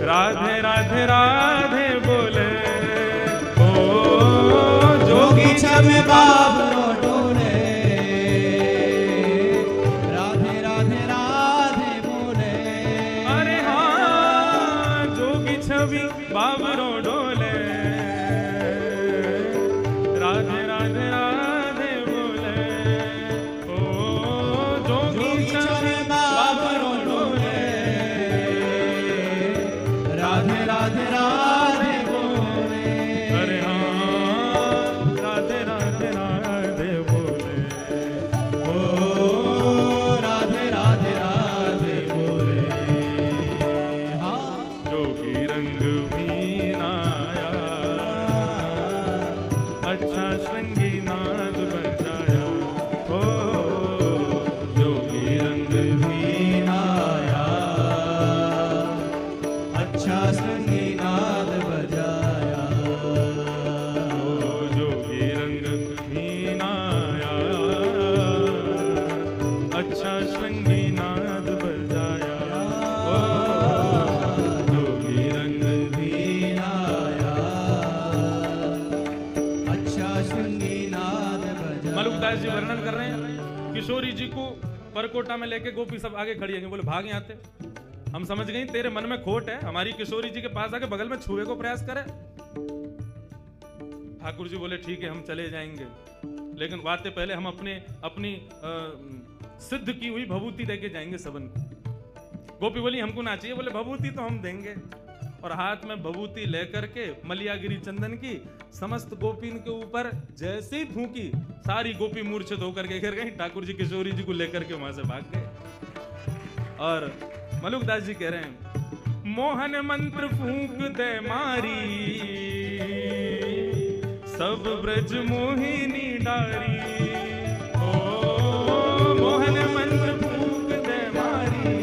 राधे राधे राधे बोले, ओ जोगी छवि बाबरो डोले, राधे राधे राधे बोले। अरे हाँ, जोगी छवि बाबरो डोले, राधे राधे राधे बोले, ओ जोगी छवि बाबरो डोले, राधे राधे राधे बोले। अरे हाँ, राधे राधे राधे बोले, ओ राधे राधे राधे बोले। हाँ, जोगी रंग भी नाया, अच्छा श्रृंगी नाद बजाया, ओ जोगी रंग भी आया, अच्छा श्रृंगी नाद बजाया। ओ जोगी रंग भी नाया, अच्छा श्रृंगी नाद बजाया, ओ मलुकदास जी वर्णन कर रहे हैं, किशोरी जी को परकोटा में लेके गोपी सब आगे खड़ी है, बोले भाग यहाँ से, हम समझ गए तेरे मन में खोट है, हमारी किशोरी जी के पास आके बगल में छुए को प्रयास करे। ठाकुर जी बोले ठीक है हम चले जाएंगे, लेकिन बातें पहले हम अपनी सिद्ध की हुई भभूति देके जाएंगे सबन को। गोपी बोली हमको ना चाहिए, बोले भभूति तो हम देंगे। और हाथ में भभूति लेकर के मलियागिरी चंदन की समस्त गोपीन के ऊपर जैसे ही फूंकी, सारी गोपी मूर्छित होकर के गिर गई। ठाकुर जी किशोरी जी को लेकर के वहां से भाग गए। और मलुकदास जी कह रहे हैं, मोहन मंत्र फूंक दे मारी, सब ब्रज मोहिनी डारी। ओ मोहन मंत्र फूंक दे मारी,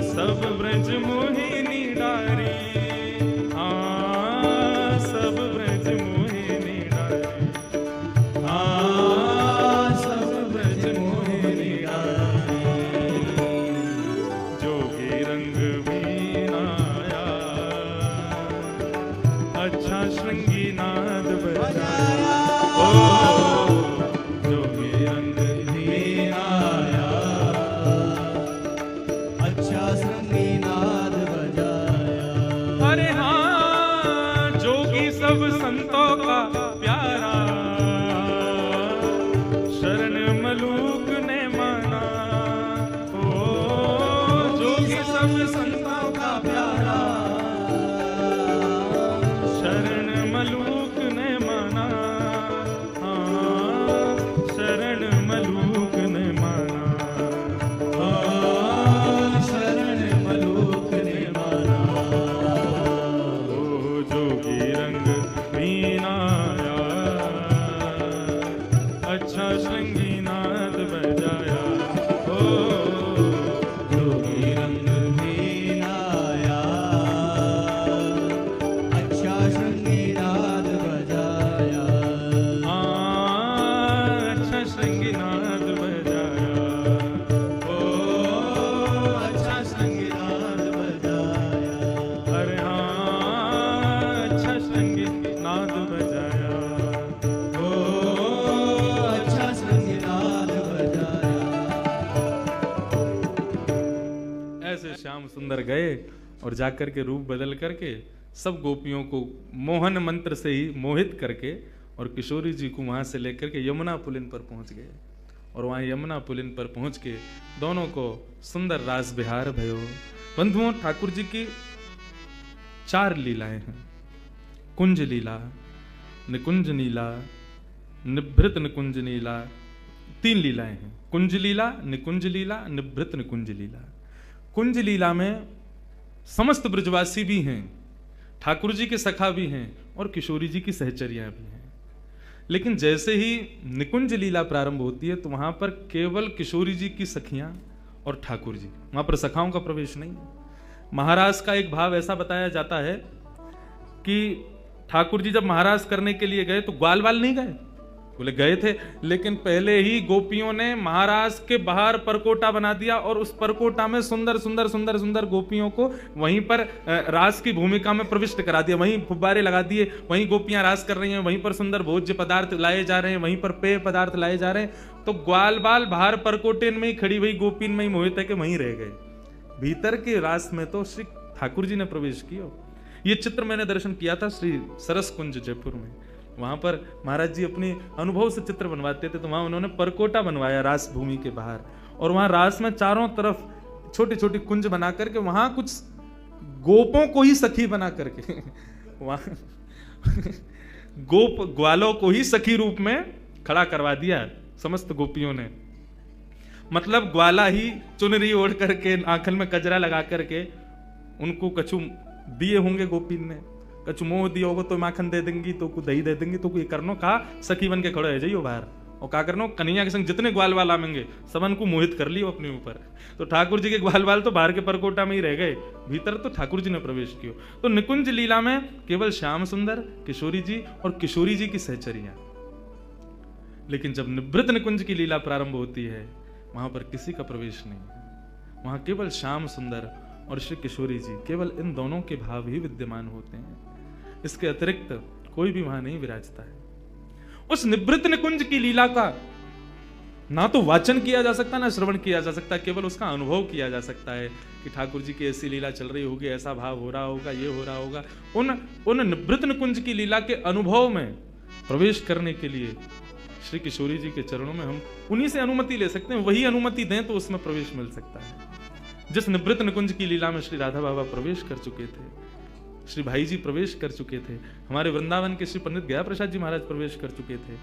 सब ब्रज मोहिनी डारी। हाँ सब ब्रज मोहिनी डारी, हाँ सब ब्रज मोहिनी डारी। जोगी रंग वीणाया, अच्छा श्रृंगी नाद बजाया। ओ जोगी रंग वीणाया, अच्छा श्रृंगी नाद बजाया। अरे हाँ जोगी सब संतों का प्यारा, शरण मलूक ने माना। ओ जोगी सब संतों का प्यारा, शरण मलूक ने माना। हाँ शरण मलूक ने माना। हाँ शरण मलूक ने माना। ओ जोगी रंग वीणाया, अच्छा श्रृंगी नाद बजाया। ओ जोगी रंग वीणाया, अच्छा श्रृंगी नाद बजाया। अच्छा श्रृंगी नाद बजाया। ओ अच्छा श्रृंगी नाद बजाया। अरे हाँ अच्छा श्रृंगी नाद बजाया। ओ अच्छा श्रृंगी नाद बजाया। ऐसे श्याम सुंदर गए और जाकर के रूप बदल करके सब गोपियों को मोहन मंत्र से ही मोहित करके और किशोरी जी को वहां से लेकर के यमुना पुलिन पर पहुंच गए। और वहां यमुना पुलिन पर पहुंच के दोनों को सुंदर रास विहार भयो। बंधुओं ठाकुर जी की 4 लीलाएं हैं, कुंज लीला, निकुंज लीला, निभृत निकुंज लीला। 3 लीलाएं हैं, कुंज लीला, निकुंज लीला, निभृत निकुंज लीला। कुंज लीला में समस्त ब्रजवासी भी हैं, ठाकुर जी के सखा भी हैं और किशोरी जी की सहचरियां भी हैं। लेकिन जैसे ही निकुंज लीला प्रारंभ होती है तो वहां पर केवल किशोरी जी की सखियां और ठाकुर जी, वहां पर सखाओं का प्रवेश नहीं है। महाराज का एक भाव ऐसा बताया जाता है कि ठाकुर जी जब महाराज करने के लिए गए तो ग्वाल वाल नहीं गए, बोले गए थे, लेकिन पहले ही गोपियों ने महाराज के बाहर परकोटा बना दिया और उस परकोटा में सुंदर सुंदर सुंदर सुंदर गोपियों को वहीं पर रास की भूमिका में प्रविष्ट करा दिया। वहीं फुब्बारे लगा दिए, वहीं गोपियां रास कर रही हैं, वहीं पर सुंदर भोज्य पदार्थ लाए जा रहे हैं, वहीं पर पेय पदार्थ लाए जा रहे हैं। तो ग्वाल बाल बाहर परकोटे में ही खड़ी हुई गोपीन में ही मोहित है कि वहीं रह गए। भीतर के रास में तो श्री ठाकुर जी ने प्रवेश किया। ये चित्र मैंने दर्शन किया था श्री सरस कुंज जयपुर में। वहां पर महाराज जी अपने अनुभव से चित्र बनवाते थे, तो वहां उन्होंने परकोटा बनवाया रास भूमि के बाहर, और वहां रास में चारों तरफ छोटी छोटी कुंज बना करके वहां कुछ गोपों को ही सखी बना करके वहां गोप ग्वालों को ही सखी रूप में खड़ा करवा दिया समस्त गोपियों ने। मतलब ग्वाला ही चुनरी ओढ़ करके आंखल में कजरा लगा करके उनको कछु दिए होंगे गोपीन ने, कछु मोह दिया होगा तो माखन दे देंगी, तो कुछ दही दे देंगी, तो ये करनो कहा सखी बन के खड़े है जाइयो बाहर, और क्या करनो कन्हैया के संग जितने ग्वाल वाल आवेंगे सबन को मोहित कर लियो अपने ऊपर। तो ठाकुर जी के ग्वाल वाल तो बाहर के परकोटा में ही रह गए, भीतर तो ठाकुर जी ने प्रवेश किया। तो निकुंज लीला में केवल श्याम सुंदर, किशोरी जी और किशोरी जी की सहचरियां। लेकिन जब निवृत्त निकुंज की लीला प्रारंभ होती है वहां पर किसी का प्रवेश नहीं है, वहां केवल श्याम सुंदर और श्री किशोरी जी, केवल इन दोनों के भाव ही विद्यमान होते हैं। इसके अतिरिक्त कोई भी वहां नहीं विराजता है। उस निभृत निकुंज की लीला का ना तो वाचन किया जा सकता, ना श्रवण किया जा सकता, केवल उसका अनुभव किया जा सकता है कि ठाकुर जी की ऐसी लीला चल रही होगी, ऐसा भाव हो रहा होगा, ये हो रहा होगा। उन निभृत निकुंज की लीला के अनुभव में प्रवेश करने के लिए श्री किशोरी जी के चरणों में हम उन्हीं से अनुमति ले सकते हैं। वही अनुमति दें तो उसमें प्रवेश मिल सकता है। जिस निभृत निकुंज की लीला में श्री राधा बाबा प्रवेश कर चुके थे, श्री भाई जी प्रवेश कर चुके थे, हमारे वृंदावन के श्री पंडित गया प्रसाद जी महाराज प्रवेश कर चुके थे,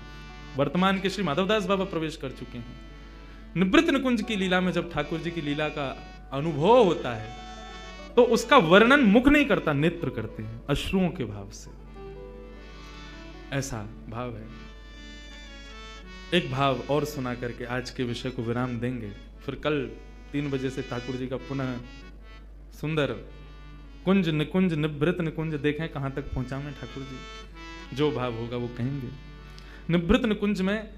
वर्तमान के श्री माधवदास बाबा प्रवेश कर चुके हैं। निभृत निकुंज की लीला में जब ठाकुर जी की लीला का अनुभव होता है तो उसका वर्णन मुख नहीं करता, नेत्र करते हैं अश्रुओं के भाव से। ऐसा भाव है। एक भाव और सुना करके आज के विषय को विराम देंगे, फिर कल 3 बजे से ठाकुर जी का पुनः सुंदर कुंज निकुंज निभृत निकुंज देखें कहां तक पहुंचा में ठाकुर जी, जो भाव होगा वो कहेंगे। निभृत निकुंज में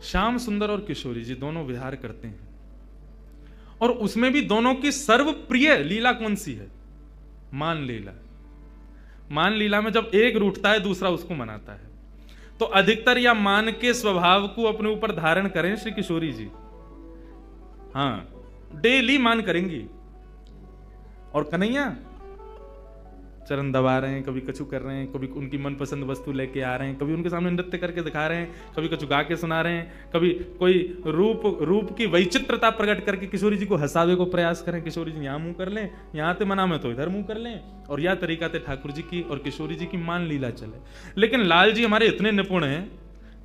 श्याम सुंदर और किशोरी जी दोनों विहार करते हैं, और उसमें भी दोनों की सर्वप्रिय लीला कौन सी है? मान लीला। मान लीला में जब एक रूठता है दूसरा उसको मनाता है, तो अधिकतर या मान के स्वभाव को अपने ऊपर धारण करें श्री किशोरी जी। हाँ, डेली मान करेंगी। और कन्हैया चरण दबा रहे हैं, कभी कछु कर रहे हैं, कभी उनकी मनपसंद वस्तु लेके आ रहे हैं, कभी उनके सामने नृत्य करके दिखा रहे हैं, कभी कछु गा के सुना रहे हैं, कभी कोई रूप की वैचित्रता प्रकट करके किशोरी जी को हंसावे को प्रयास करें। किशोरी जी यहाँ मुंह कर लें, यहाँ ते मना में तो इधर मुंह कर लें, और यह तरीका थे ठाकुर जी की और किशोरी जी की मान लीला चले। लेकिन लाल जी हमारे इतने निपुण हैं,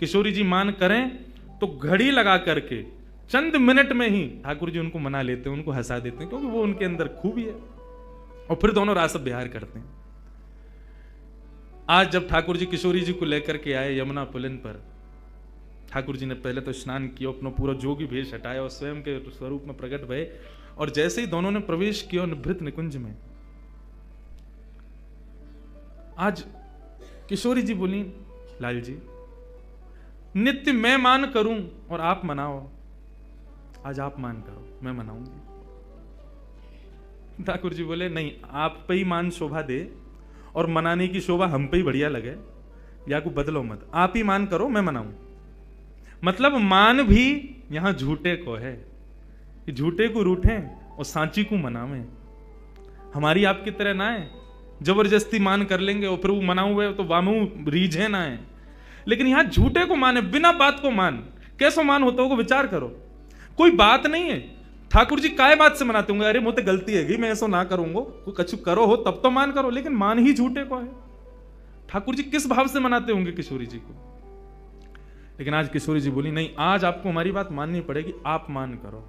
किशोरी जी मान करें तो घड़ी लगा करके चंद मिनट में ही ठाकुर जी उनको मना लेते हैं, उनको हंसा देते हैं, क्योंकि वो उनके अंदर खूबी है। और फिर दोनों रास विहार करते हैं। आज जब ठाकुर जी किशोरी जी को लेकर के आए यमुना पुलिन पर, ठाकुर जी ने पहले तो स्नान किया, अपना पूरा जोगी भेष हटाया और स्वयं के स्वरूप में प्रकट भये, और जैसे ही दोनों ने प्रवेश किया निभृत निकुंज में, आज किशोरी जी बोली, लाल जी नित्य मैं मान करूं और आप मनाओ, आज आप मान करो, मैं मनाऊंगी। ठाकुर जी बोले नहीं, आप पे ही मान शोभा दे और मनाने की शोभा हम पे ही बढ़िया लगे, या को बदलो मत, आप ही मान करो, मैं मनाऊं। मतलब मान भी यहां झूठे को है, झूठे को रूठे और सांची को मनावे। हमारी आपकी तरह ना है जबरदस्ती मान कर लेंगे और फिर वो मनाऊ हुए तो वामू रीझे ना है। लेकिन यहां झूठे को माने, बिना बात को मान। कैसो मान होता होगा विचार करो, कोई बात नहीं है। ठाकुर जी काय बात से मनाते होंगे, अरे मुझे गलती है मैं ऐसा ना करूंगा, कोई कछु करो हो तब तो मान करो, लेकिन मान ही झूठे को है। ठाकुर जी किस भाव से मनाते होंगे किशोरी जी को। लेकिन आज किशोरी जी बोली नहीं, आज आपको हमारी बात माननी पड़ेगी, आप मान करो,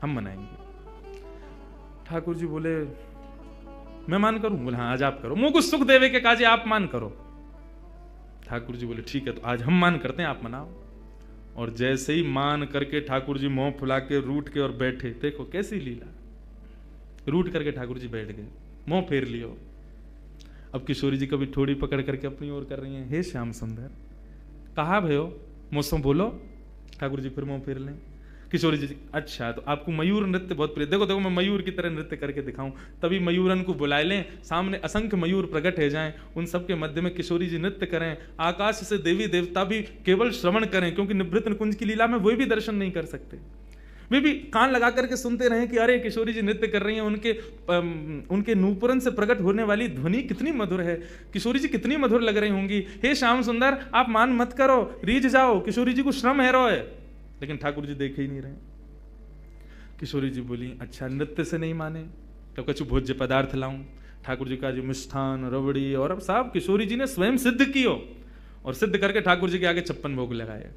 हम मनाएंगे। ठाकुर जी बोले मैं मान करूं? बोले हाँ आज आप करो, मुंह को सुख देवे के काजे आप मान करो। ठाकुर जी बोले ठीक है, तो आज हम मान करते हैं, आप मनाओ। और जैसे ही मान करके ठाकुर जी मुंह फुला के रूठ के और बैठे, देखो कैसी लीला, रूठ करके ठाकुर जी बैठ गए, मुंह फेर लियो। अब किशोरी जी कभी ठोड़ी पकड़ करके अपनी ओर कर रही हैं, हे श्याम सुंदर कहा भयो, मुझसे बोलो। ठाकुर जी फिर मुंह फेर लें। किशोरी जी अच्छा, तो आपको मयूर नृत्य बहुत प्रिय, देखो देखो मैं मयूर की तरह नृत्य करके दिखाऊं, तभी मयूरन को बुलाए लें, सामने असंख्य मयूर प्रकट हो जाएं, उन सबके मध्य में किशोरी जी नृत्य करें, आकाश से देवी देवता भी केवल श्रवण करें, क्योंकि निभृत निकुंज की लीला में वे भी दर्शन नहीं कर सकते, वे भी कान लगा करके सुनते रहे कि अरे किशोरी जी नृत्य कर रही हैं, उनके नूपुरन से प्रकट होने वाली ध्वनि कितनी मधुर है, किशोरी जी कितनी मधुर लग रही होंगी। हे श्याम सुंदर आप मान मत करो, रीझ जाओ, किशोरी जी को श्रम है रो है। लेकिन ठाकुर जी देखे ही नहीं रहे। किशोरी जी बोली अच्छा नृत्य से नहीं माने तो कछु भोज्य पदार्थ लाऊं। ठाकुर जी का जो मिष्ठान रबड़ी और अब साहब किशोरी जी ने स्वयं सिद्ध कियो, और सिद्ध करके ठाकुर जी के आगे 56 भोग लगाए,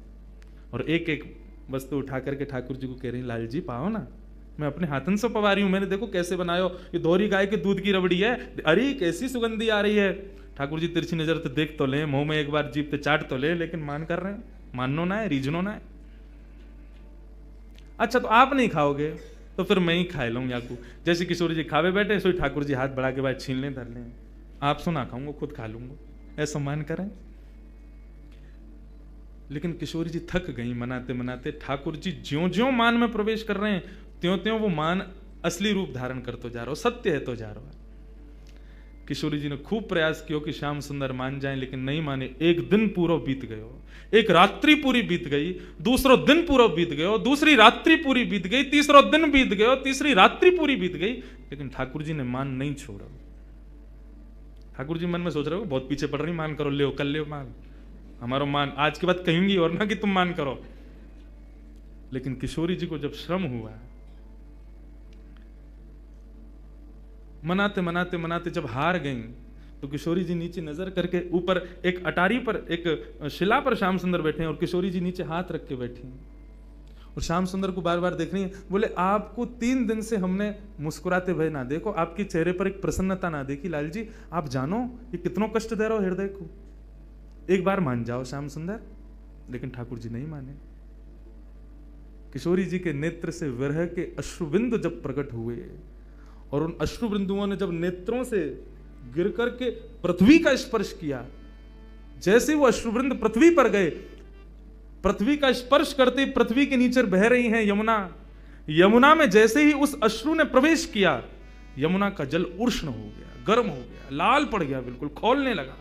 और एक एक वस्तु उठा करके ठाकुर जी को कह रही लाल जी पाओ ना, मैं अपने हाथन से पवा रही हूं, मैंने देखो कैसे बनायो, ये दोहरी गाय के दूध की रबड़ी है, अरे कैसी सुगंधी आ रही है। ठाकुर जी तिरछी नजर तो देख तो ले, मुंह में एक बार जीभ पे चाट तो ले, लेकिन मान कर रहे हैं, माननो ना है, रीझनो ना है। अच्छा तो आप नहीं खाओगे तो फिर मैं ही खा लूँ याकू। जैसे किशोरी जी खावे बैठे सोई ठाकुर जी हाथ बढ़ा के बाद छीन लें धर लें, आप सुना खाऊंगा खुद खा लूंगा, ऐसा मान करें। लेकिन किशोरी जी थक गई मनाते मनाते। ठाकुर जी ज्यों ज्यों मान में प्रवेश कर रहे हैं त्यों त्यों वो मान असली रूप धारण करते जा रहा हो, सत्य है तो जा रहा है। किशोरी जी ने खूब प्रयास किया कि श्याम सुंदर मान जाएं, लेकिन नहीं माने। एक दिन पूरा बीत गयो, एक रात्रि पूरी बीत गई, दूसरो दिन पूरा बीत गयो, दूसरी रात्रि पूरी बीत गई, तीसरो दिन बीत गयो, तीसरी रात्रि पूरी बीत गई, लेकिन ठाकुर जी ने मान नहीं छोड़ा। ठाकुर जी मन में सोच रहे हो बहुत पीछे पड़ रही, मान करो, ले कल ले मान, हमारो मान आज के बाद कहेंगी और ना कि तुम मान करो। लेकिन किशोरी जी को जब श्रम हुआ, मनाते मनाते मनाते जब हार गई, तो किशोरी जी नीचे नजर करके, ऊपर एक अटारी पर, एक शिला पर श्याम सुंदर बैठे हैं और किशोरी जी नीचे हाथ रख के बैठी हैं और श्याम सुंदर को बार बार देख रही हैं। बोले आपको 3 दिन से हमने मुस्कुराते भय ना देखो, आपके चेहरे पर एक प्रसन्नता ना देखी, लाल जी आप जानो ये कितनो कष्ट दे रहा हो हृदय को, एक बार मान जाओ श्याम सुंदर। लेकिन ठाकुर जी नहीं माने। किशोरी जी के नेत्र से विरह के अश्रुबिंदु जब प्रकट हुए और उन अश्रुबिंदुओं ने जब नेत्रों से गिर करके पृथ्वी का स्पर्श किया, जैसे वो अश्रुबिंद पृथ्वी पर गए, पृथ्वी का स्पर्श करते पृथ्वी के नीचे बह रही है यमुना, यमुना में जैसे ही उस अश्रु ने प्रवेश किया, यमुना का जल उष्ण हो गया, गर्म हो गया, लाल पड़ गया, बिल्कुल खौलने लगा।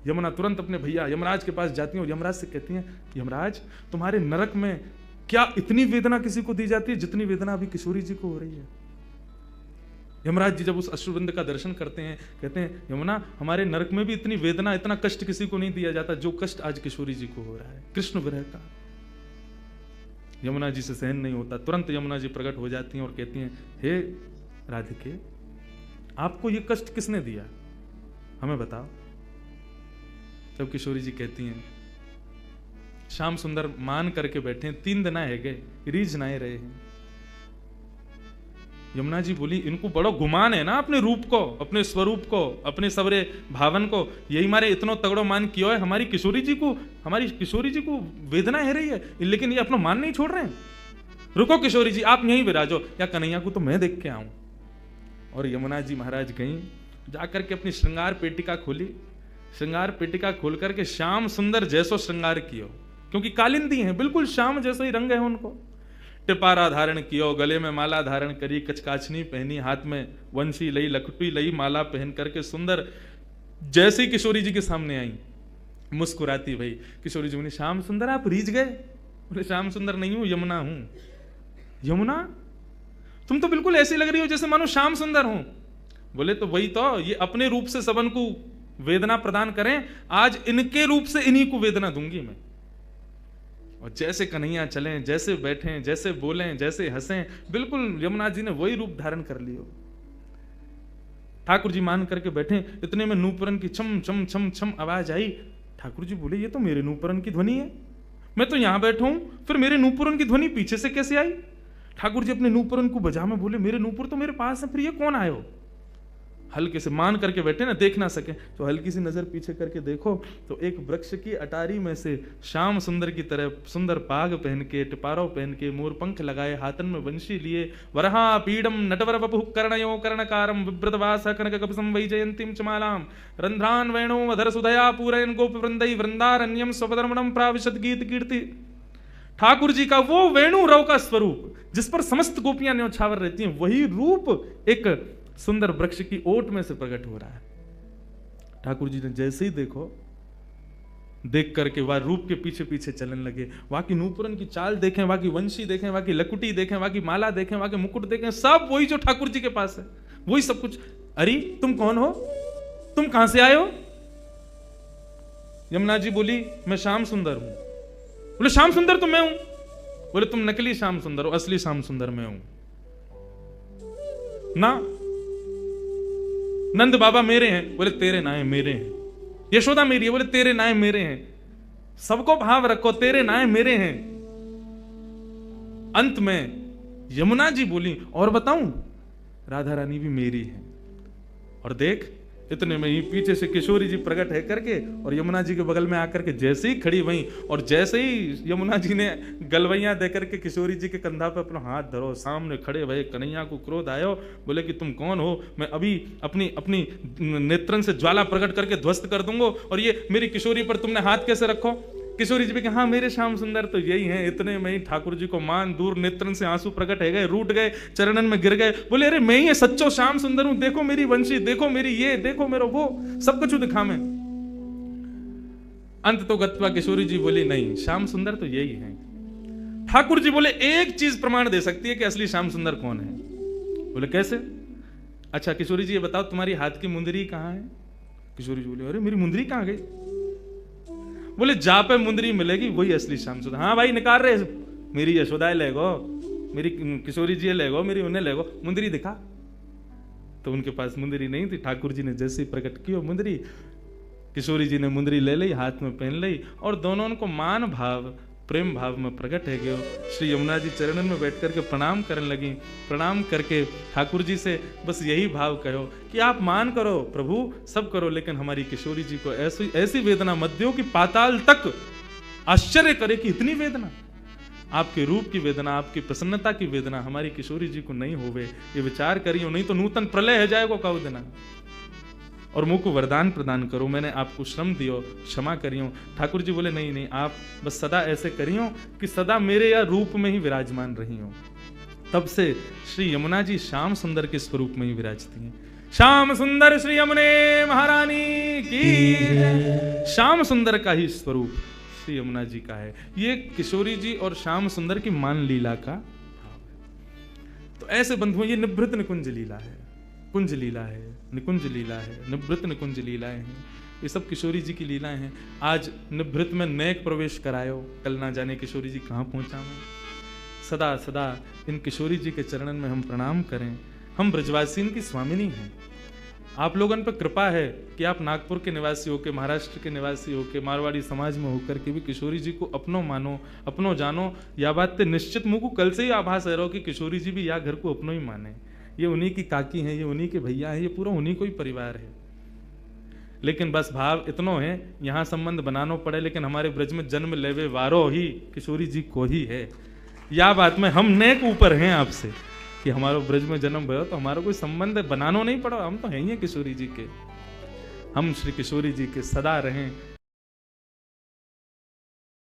यमुना तुरंत अपने भैया यमराज के पास जाती है और यमराज से कहती हैं, यमराज तुम्हारे नरक में क्या इतनी वेदना किसी को दी जाती है जितनी वेदना अभी किशोरी जी को हो रही है। यमराज जी जब उस अश्रुबिंद का दर्शन करते हैं, कहते हैं यमुना हमारे नरक में भी इतनी वेदना, इतना कष्ट किसी को नहीं दिया जाता जो कष्ट आज किशोरी जी को हो रहा है, कृष्ण विरह का। यमुना जी से सहन नहीं होता, तुरंत यमुना जी प्रकट हो जाती हैं और कहती हैं, हे राधिके आपको ये कष्ट किसने दिया, हमें बताओ। तब किशोरी जी कहती हैं, श्याम सुंदर मान करके बैठे हैं, 3 दिन है गए, रीझ नाए रहे हैं। यमुना जी बोली, इनको बड़ो गुमान है ना अपने रूप को, अपने स्वरूप को, अपने सबरे भावन को, यही मारे इतनो तगड़ो मान किया है। हमारी किशोरी जी को वेदना है रही है, लेकिन ये अपना मान नहीं छोड़ रहे हैं। रुको किशोरी जी आप यहीं विराजो, या कन्हैया को तो मैं देख के आऊं। और यमुना जी महाराज गई, जाकर के अपनी श्रृंगार पेटिका खोली, श्रृंगार पेटिका खोल करके श्याम सुंदर जैसो श्रृंगार कियो, क्योंकि कालिंदी हैं, बिल्कुल श्याम जैसे ही रंग है उनको। टिपारा धारण कियो, गले में माला धारण करी, कचकाचनी पहनी, हाथ में वंशी लई, लखटी लई, माला पहन करके सुंदर जैसे ही किशोरी जी के सामने आई, मुस्कुराती भाई। किशोरी जी बोली, श्याम सुंदर आप रीझ गए? बोले श्याम सुंदर नहीं हूं, यमुना हूं। यमुना तुम तो बिल्कुल ऐसी लग रही हो जैसे मानो श्याम सुंदर हूं। बोले तो वही तो, ये अपने रूप से सबन को वेदना प्रदान करें, आज इनके रूप से इन्हीं को वेदना दूंगी मैं। और जैसे कन्हैया चलें, जैसे बैठें, जैसे बोलें, जैसे हंसें, बिल्कुल यमुना जी ने वही रूप धारण कर लियो। ठाकुर जी मान करके बैठे, इतने में नूपुरन की छम छम छम छम आवाज आई। ठाकुर जी बोले, ये तो मेरे नूपुरन की ध्वनि है, मैं तो यहां बैठा हूं, फिर मेरे नूपुरन की ध्वनि पीछे से कैसे आई? ठाकुर जी अपने नूपुरन को बजा में बोले, मेरे नूपुर तो मेरे पास है, फिर ये कौन आयो? हल्के से मान करके बैठे ना, देख ना सके, तो हल्की सी नजर पीछे करके देखो तो एक वृक्ष की अटारी में से श्याम सुंदर की तरह सुंदर पाग पहन के, टिपारो पहन के, मोर पंख लगाए, हाथन में वंशी लिए, वरहा पीडम नटवर वपु कर्णयो कर्णकारम विव्रतवास कनक कपसम वैजयंतीम चमालाम रंध्रान वेणो अधर सुधया पूरयन गोप वृंदई वृंदारण्यम स्वपदर्मणम प्राविशद गीत कीर्ति। ठाकुर जी का वो वेणु रव का स्वरूप जिस पर समस्त गोपियां न्यौछावर रहती हैं, वही रूप एक सुंदर वृक्ष की ओट में से प्रकट हो रहा है। ठाकुर जी ने जैसे ही देखो, देख करके वह रूप के पीछे पीछे चलने लगे। वहां की नूपुरन की चाल देखें, वहां की वंशी देखें, वहां की लकुटी देखें, वहां की माला देखें, वहां के मुकुट देखें, सब वही जो ठाकुर जी के पास है, वही सब कुछ। अरे तुम कौन हो, तुम कहां से आए हो? यमुना जी बोली, मैं श्याम सुंदर हूं। बोले श्याम सुंदर तो मैं हूं। बोले तुम नकली श्याम सुंदर हो, असली श्याम सुंदर मैं हूं ना। नंद बाबा मेरे हैं। बोले तेरे नाए मेरे हैं। यशोदा मेरी है। बोले तेरे नाए मेरे हैं। सबको भाव रखो, तेरे नाए मेरे हैं। अंत में यमुना जी बोली, और बताऊं, राधा रानी भी मेरी है। और देख, इतने में ही पीछे से किशोरी जी प्रकट है करके और यमुना जी के बगल में आकर के जैसे ही खड़ी वहीं, और जैसे ही यमुना जी ने गलवैया देकर के किशोरी जी के कंधा पर अपना हाथ धरो, सामने खड़े भये कन्हैया को क्रोध आयो। बोले कि तुम कौन हो? मैं अभी अपनी नेत्रन से ज्वाला प्रकट करके ध्वस्त कर दूंगा, और ये मेरी किशोरी पर तुमने हाथ कैसे रखो? किशोरी जी भी कहा, हाँ मेरे श्याम सुंदर तो यही हैं। इतने में ही ठाकुर जी को मान दूर नेत्रन से आंसू प्रकट है गए, रूठ गए, चरणन में गिर गए, बोले अरे मैं ही सच्चो श्याम सुंदर हूं, देखो मेरी वंशी, देखो मेरी ये, देखो मेरा वो, सब कुछ दिखा मैं। अंत तो गत्वा किशोरी जी बोली, नहीं श्याम सुंदर तो यही है। ठाकुर जी बोले एक चीज प्रमाण दे सकती है कि असली श्याम सुंदर कौन है। बोले कैसे? अच्छा किशोरी जी ये बताओ तुम्हारी हाथ की मुंदरी कहां है? किशोरी जी बोले, अरे मेरी मुंदरी कहां गई? बोले जा पे मुंदरी मिलेगी वही असली श्याम सुंदर। हाँ भाई निकाल रहे, मेरी यशोदा ले गो, मेरी किशोरी जी ले गो, मेरी उन्हें ले गो, मुंदरी दिखा। तो उनके पास मुंदरी नहीं थी। ठाकुर जी ने जैसे ही प्रकट की मुंदरी, किशोरी जी ने मुंदरी ले ली, हाथ में पहन ली, और दोनों उनको मान भाव प्रेम भाव में प्रकट है गयो। श्री यमुना जी चरणन में बैठ करके प्रणाम करने लगी। प्रणाम करके ठाकुर जी से बस यही भाव कहो कि आप मान करो प्रभु, सब करो, लेकिन हमारी किशोरी जी को ऐसी ऐसी वेदना मत दो कि पाताल तक आश्चर्य करे कि इतनी वेदना, आपके रूप की वेदना, आपकी प्रसन्नता की वेदना हमारी किशोरी जी को नहीं होवे, ये विचार करियो, नहीं तो नूतन प्रलय है जाएगा कब देना। और मुझ को वरदान प्रदान करो, मैंने आपको श्रम दियो, क्षमा करियो। ठाकुर जी बोले नहीं नहीं, आप बस सदा ऐसे करियो कि सदा मेरे या रूप में ही विराजमान रही हो। तब से श्री यमुना जी श्याम सुंदर के स्वरूप में ही विराजती हैं। श्याम सुंदर श्री यमुने महारानी की। श्याम सुंदर का ही स्वरूप श्री यमुना जी का है। ये किशोरी जी और श्याम सुंदर की मान लीला का भाव है। तो ऐसे बंधुओं, ये निभृत निकुंज लीला है, कुंज लीला है, निकुंज लीला है, निभृत निकुंज लीलाएं हैं। ये सब किशोरी जी की लीलाएं हैं। आज निभृत में नेक प्रवेश करायो, कल ना जाने किशोरी जी कहाँ पहुंचा मैं। सदा सदा इन किशोरी जी के चरणन में हम प्रणाम करें। हम ब्रजवासीन की स्वामिनी हैं। आप लोगों पर कृपा है कि आप नागपुर के निवासी होकर, महाराष्ट्र के निवासी होकर, मारवाड़ी समाज में होकर के भी किशोरी जी को अपनो मानो, अपनो जानो। या बात तो निश्चित मुझ को कल से ही आभास है रहो कि किशोरी जी भी या घर को अपनो ही माने। ये उन्हीं की काकी हैं, ये उन्हीं के भैया हैं, ये पूरा उन्हीं को ही परिवार है। लेकिन बस भाव इतनो है, यहाँ संबंध बनानो पड़े, लेकिन हमारे ब्रज में जन्म लेवे वारो ही किशोरी जी को ही है। या बात में हम नेक ऊपर हैं आपसे कि हमारो ब्रज में जन्म भयो, तो हमारा कोई संबंध बनानो नहीं पड़ा, हम तो हैं ही किशोरी जी के। हम श्री किशोरी जी के सदा रहें,